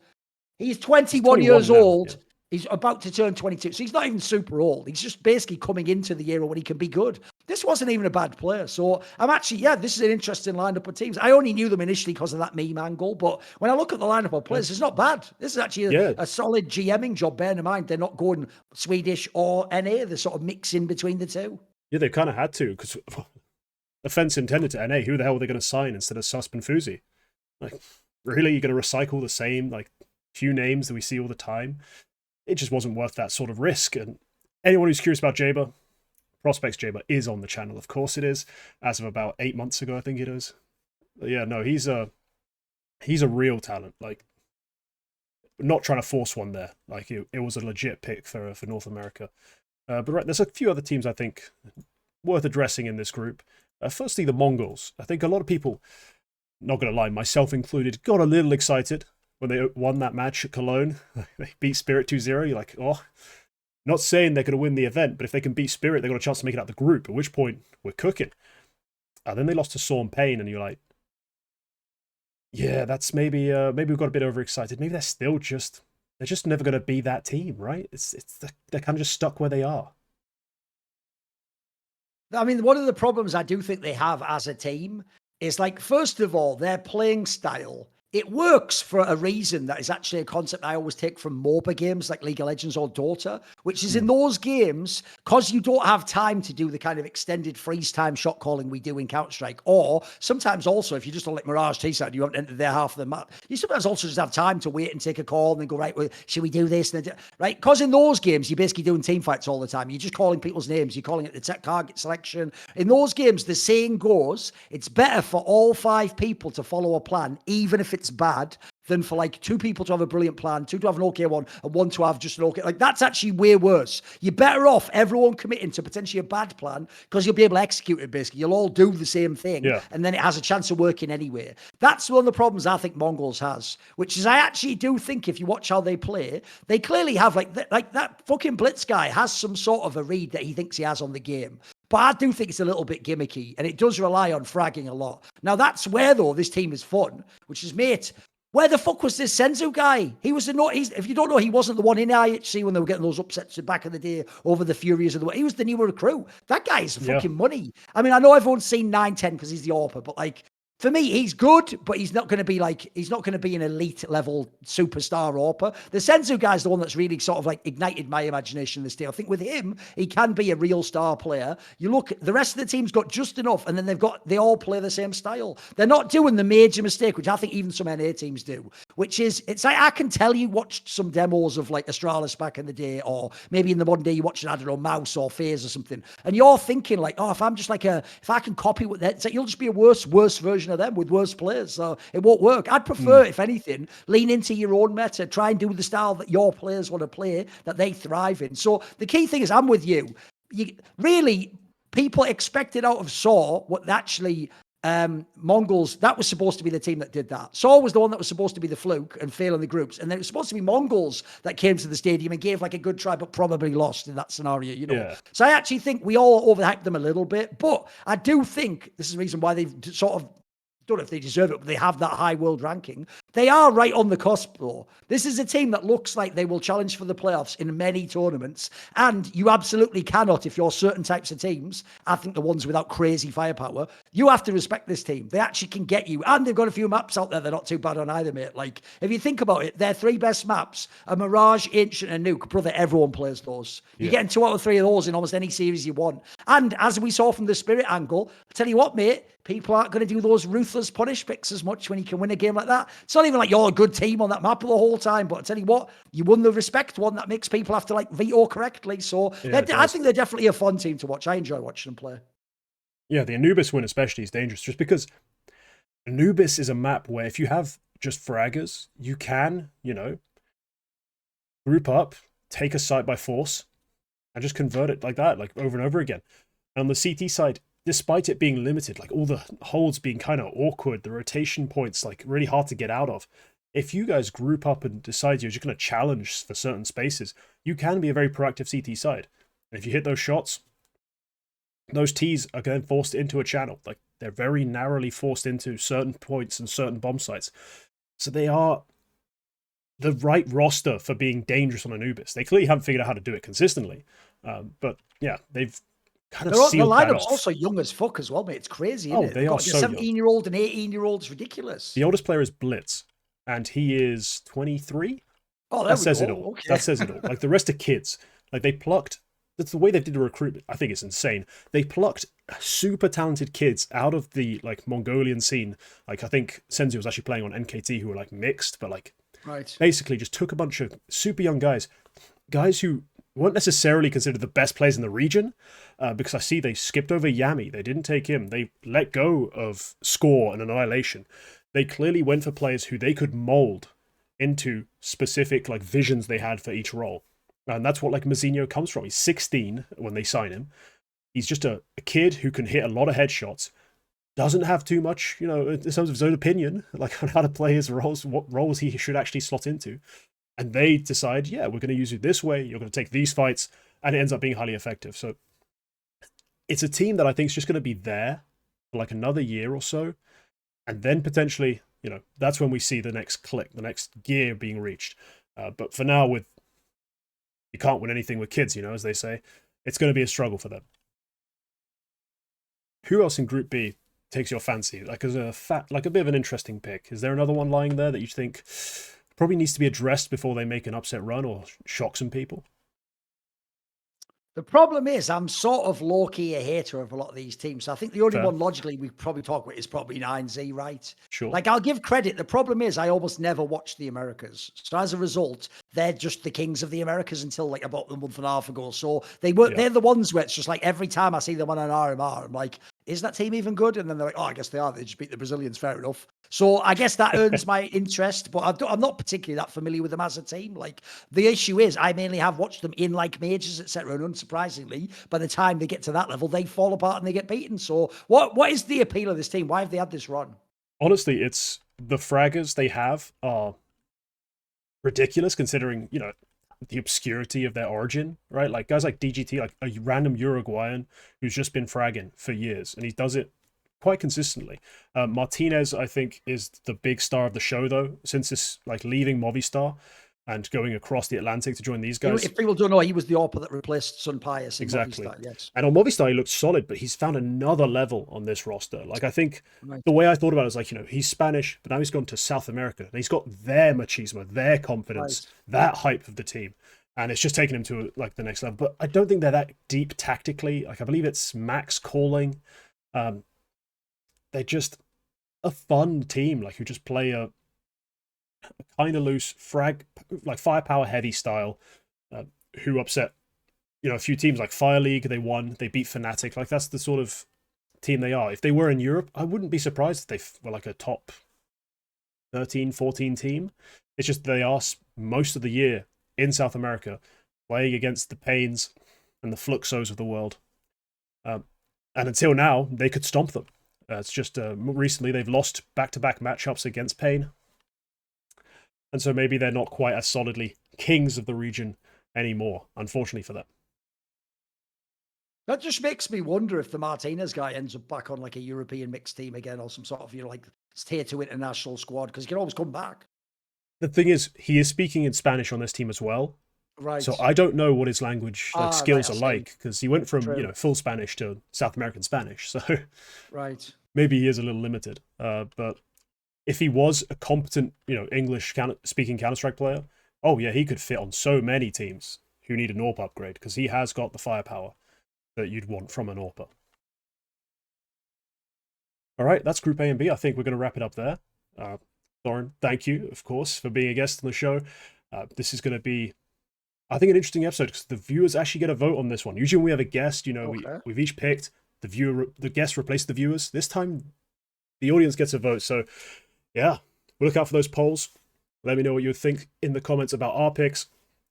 [SPEAKER 2] He's 21 years old. Yeah. He's about to turn 22. So he's not even super old. He's just basically coming into the era when he can be good. This wasn't even a bad player. So I'm actually, this is an interesting lineup of teams. I only knew them initially because of that meme angle. But when I look at the lineup of players, it's not bad. This is actually a solid GMing job, bearing in mind they're not going Swedish or NA. They're sort of mixing between the two.
[SPEAKER 1] Yeah, they kind of had to, because offense intended to NA. Who the hell are they going to sign instead of Susp and Fuzi? Like, really? You're going to recycle the same, like, few names that we see all the time? It just wasn't worth that sort of risk. And anyone who's curious about Jaber, Prospects Jaber is on the channel. Of course it is. As of about 8 months ago, I think it is. But yeah, no, he's a real talent. Like, not trying to force one there. Like, it was a legit pick for North America. But right, there's a few other teams I think worth addressing in this group. Firstly, the Mongols. I think a lot of people, not going to lie, myself included, got a little excited when they won that match at Cologne. They beat Spirit 2-0. You're like, oh, not saying they're going to win the event, but if they can beat Spirit, they've got a chance to make it out the group, at which point we're cooking. And then they lost to Storm Pain, and you're like, yeah, that's maybe we've got a bit overexcited. Maybe they're just never going to be that team, right? They're kind of just stuck where they are.
[SPEAKER 2] I mean, one of the problems I do think they have as a team is, like, first of all, their playing style. It works for a reason that is actually a concept I always take from MOBA games like League of Legends or Dota, which is in those games, because you don't have time to do the kind of extended freeze time shot calling we do in Counter-Strike, or sometimes also, if you just on like Mirage T-side, you haven't entered their half of the map, you sometimes also just have time to wait and take a call and then go, right, well, should we do this? And then right? Because in those games, you're basically doing team fights all the time. You're just calling people's names. You're calling it the target selection. In those games, the saying goes, it's better for all 5 people to follow a plan, even if it's bad, than for like 2 people to have a brilliant plan, 2 to have an okay one, and 1 to have just an okay. Like, that's actually way worse. You're better off everyone committing to potentially a bad plan because you'll be able to execute it, basically. You'll all do the same thing, and then it has a chance of working anyway. That's one of the problems I think Mongols has, which is I actually do think if you watch how they play, they clearly have, like that fucking Blitz guy has some sort of a read that he thinks he has on the game. But I do think it's a little bit gimmicky, and it does rely on fragging a lot. Now, that's where, though, this team is fun, which is, mate, where the fuck was this Senzu guy? If you don't know, he wasn't the one in IHC when they were getting those upsets back in the day over the Furies of the world. He was the newer recruit. That guy is fucking money. I mean, I know everyone's seen 9-10 because he's the AWPer, but, like, for me, he's good, but he's not going to be an elite level superstar AWPer. The Senzu guy's the one that's really sort of like ignited my imagination this day. I think with him, he can be a real star player. You look, the rest of the team's got just enough, and then they all play the same style. They're not doing the major mistake, which I think even some NA teams do, which is, it's like, I can tell you watched some demos of like Astralis back in the day, or maybe in the modern day you watching, I don't know, Mouse or FaZe or something, and you're thinking like, oh, if I can copy what that, it's like, you'll just be a worse version of them with worse players, so it won't work. I'd prefer, if anything, lean into your own meta, try and do the style that your players want to play, that they thrive in. So the key thing is, I'm with you. really, people expected out of Saw what actually Mongols, that was supposed to be the team that did that. Saw was the one that was supposed to be the fluke and fail in the groups. And then it was supposed to be Mongols that came to the stadium and gave like a good try, but probably lost in that scenario, you know.
[SPEAKER 1] Yeah.
[SPEAKER 2] So I actually think we all overhyped them a little bit. But I do think this is the reason why they've sort of, don't know if they deserve it, but they have that high world ranking. They are right on the cusp, though. This is a team that looks like they will challenge for the playoffs in many tournaments. And you absolutely cannot, if you're certain types of teams, I think the ones without crazy firepower, you have to respect this team. They actually can get you. And they've got a few maps out there they're not too bad on either, mate. Like, if you think about it, their three best maps are Mirage, Ancient, and Nuke. Brother, everyone plays those. You're getting 2 out of 3 of those in almost any series you want. And as we saw from the Spirit angle, I tell you what, mate, people aren't going to do those ruthless punish picks as much when you can win a game like that. It's not even like you're a good team on that map the whole time, but I tell you what, you won the respect one that makes people have to like veto correctly. So I think they're definitely a fun team to watch. I enjoy watching them play.
[SPEAKER 1] Yeah, the Anubis win especially is dangerous just because Anubis is a map where if you have just fraggers, you can, group up, take a site by force, and just convert it like that, like over and over again. And on the CT side, despite it being limited, like all the holds being kind of awkward, the rotation points like really hard to get out of, if you guys group up and decide you're just going to challenge for certain spaces, you can be a very proactive CT side. And if you hit those shots, those Ts are then forced into a channel. Like they're very narrowly forced into certain points and certain bomb sites. So they are the right roster for being dangerous on Anubis. They clearly haven't figured out how to do it consistently. But yeah, they've kind of sealed that off.
[SPEAKER 2] The lineup's also young as fuck as well, mate. It's crazy, isn't it?
[SPEAKER 1] They are so young.
[SPEAKER 2] 17-year-old and 18-year-old. It's ridiculous.
[SPEAKER 1] The oldest player is Blitz, and he is 23.
[SPEAKER 2] Oh,
[SPEAKER 1] that says it all. Okay. That says it all. Like the rest are kids. Like they plucked. That's the way they did the recruitment. I think it's insane. They plucked super talented kids out of the like Mongolian scene. Like I think Senzu was actually playing on NKT who were like mixed, but like basically just took a bunch of super young guys who weren't necessarily considered the best players in the region, because I see they skipped over Yami. They didn't take him. They let go of Score and Annihilation. They clearly went for players who they could mold into specific like visions they had for each role. And that's what like Mazinho comes from. He's 16 when they sign him. He's just a kid who can hit a lot of headshots. Doesn't have too much, in terms of his own opinion, like on how to play his roles, what roles he should actually slot into. And they decide, yeah, we're going to use you this way. You're going to take these fights. And it ends up being highly effective. So it's a team that I think is just going to be there for like another year or so. And then potentially, that's when we see the next click, the next gear being reached. But for now, you can't win anything with kids, as they say. It's going to be a struggle for them. Who else in Group B takes your fancy? Like as a bit of an interesting pick. Is there another one lying there that you think probably needs to be addressed before they make an upset run or shock some people?
[SPEAKER 2] The problem is I'm sort of low-key a hater of a lot of these teams. So I think the only one logically we probably talk about is probably 9Z, right?
[SPEAKER 1] Sure.
[SPEAKER 2] Like I'll give credit. The problem is I almost never watch the Americas. So as a result, they're just the kings of the Americas until like about a month and a half ago. So they're the ones where it's just like every time I see them on an RMR, I'm like, is that team even good? And then they're like, oh, I guess they are. They just beat the Brazilians, fair enough. So I guess that earns my interest, but I'm not particularly that familiar with them as a team. Like the issue is I mainly have watched them in like majors, etc. And unsurprisingly, by the time they get to that level, they fall apart and they get beaten. So what is the appeal of this team? Why have they had this run?
[SPEAKER 1] Honestly, it's the fraggers they have are ridiculous considering, the obscurity of their origin, right? Like guys like DGT, like a random Uruguayan who's just been fragging for years, and he does it quite consistently. Martinez, I think, is the big star of the show, though, since this like leaving Movistar and going across the Atlantic to join these guys.
[SPEAKER 2] If people don't know, he was the AWPer that replaced Sun Pius in
[SPEAKER 1] exactly.
[SPEAKER 2] Movistar, yes.
[SPEAKER 1] And on Movistar, he looked solid, but he's found another level on this roster. Like, I think the way I thought about it is like, he's Spanish, but now he's gone to South America. And he's got their machismo, their confidence, that hype of the team. And it's just taken him to like the next level. But I don't think they're that deep tactically. Like, I believe it's Max calling. They're just a fun team, like who just play a kind of loose like firepower heavy style, who upset, a few teams like Fire League. They won, they beat Fnatic. Like that's the sort of team they are. If they were in Europe, I wouldn't be surprised if they were like a top 13, 14 team. It's just they are most of the year in South America playing against the Pains and the Fluxos of the world. And until now, they could stomp them. It's just recently they've lost back-to-back matchups against Pain. And so maybe they're not quite as solidly kings of the region anymore, unfortunately for them.
[SPEAKER 2] That just makes me wonder if the Martinez guy ends up back on like a European mixed team again, or some sort of, like tier 2 international squad, because he can always come back.
[SPEAKER 1] The thing is, he is speaking in Spanish on this team as well.
[SPEAKER 2] Right.
[SPEAKER 1] So I don't know what his language skills are like, because he went from full Spanish to South American Spanish. So
[SPEAKER 2] right,
[SPEAKER 1] maybe he is a little limited. But if he was a competent, English speaking Counter-Strike player, oh yeah, he could fit on so many teams who need an AWP upgrade, because he has got the firepower that you'd want from an AWPer. All right, that's Group A and B. I think we're going to wrap it up there. Thorin, thank you, of course, for being a guest on the show. This is going to be, I think, an interesting episode, because the viewers actually get a vote on this one. Usually when we have a guest, we've each picked, the guest replaced the viewers. This time, the audience gets a vote. So, yeah, we'll look out for those polls. Let me know what you think in the comments about our picks.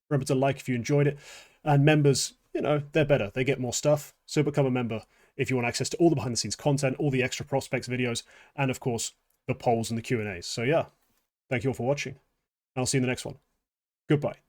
[SPEAKER 1] Remember to like if you enjoyed it. And members, they're better. They get more stuff. So become a member if you want access to all the behind-the-scenes content, all the extra prospects videos, and, of course, the polls and the Q&As. So, yeah, thank you all for watching. I'll see you in the next one. Goodbye.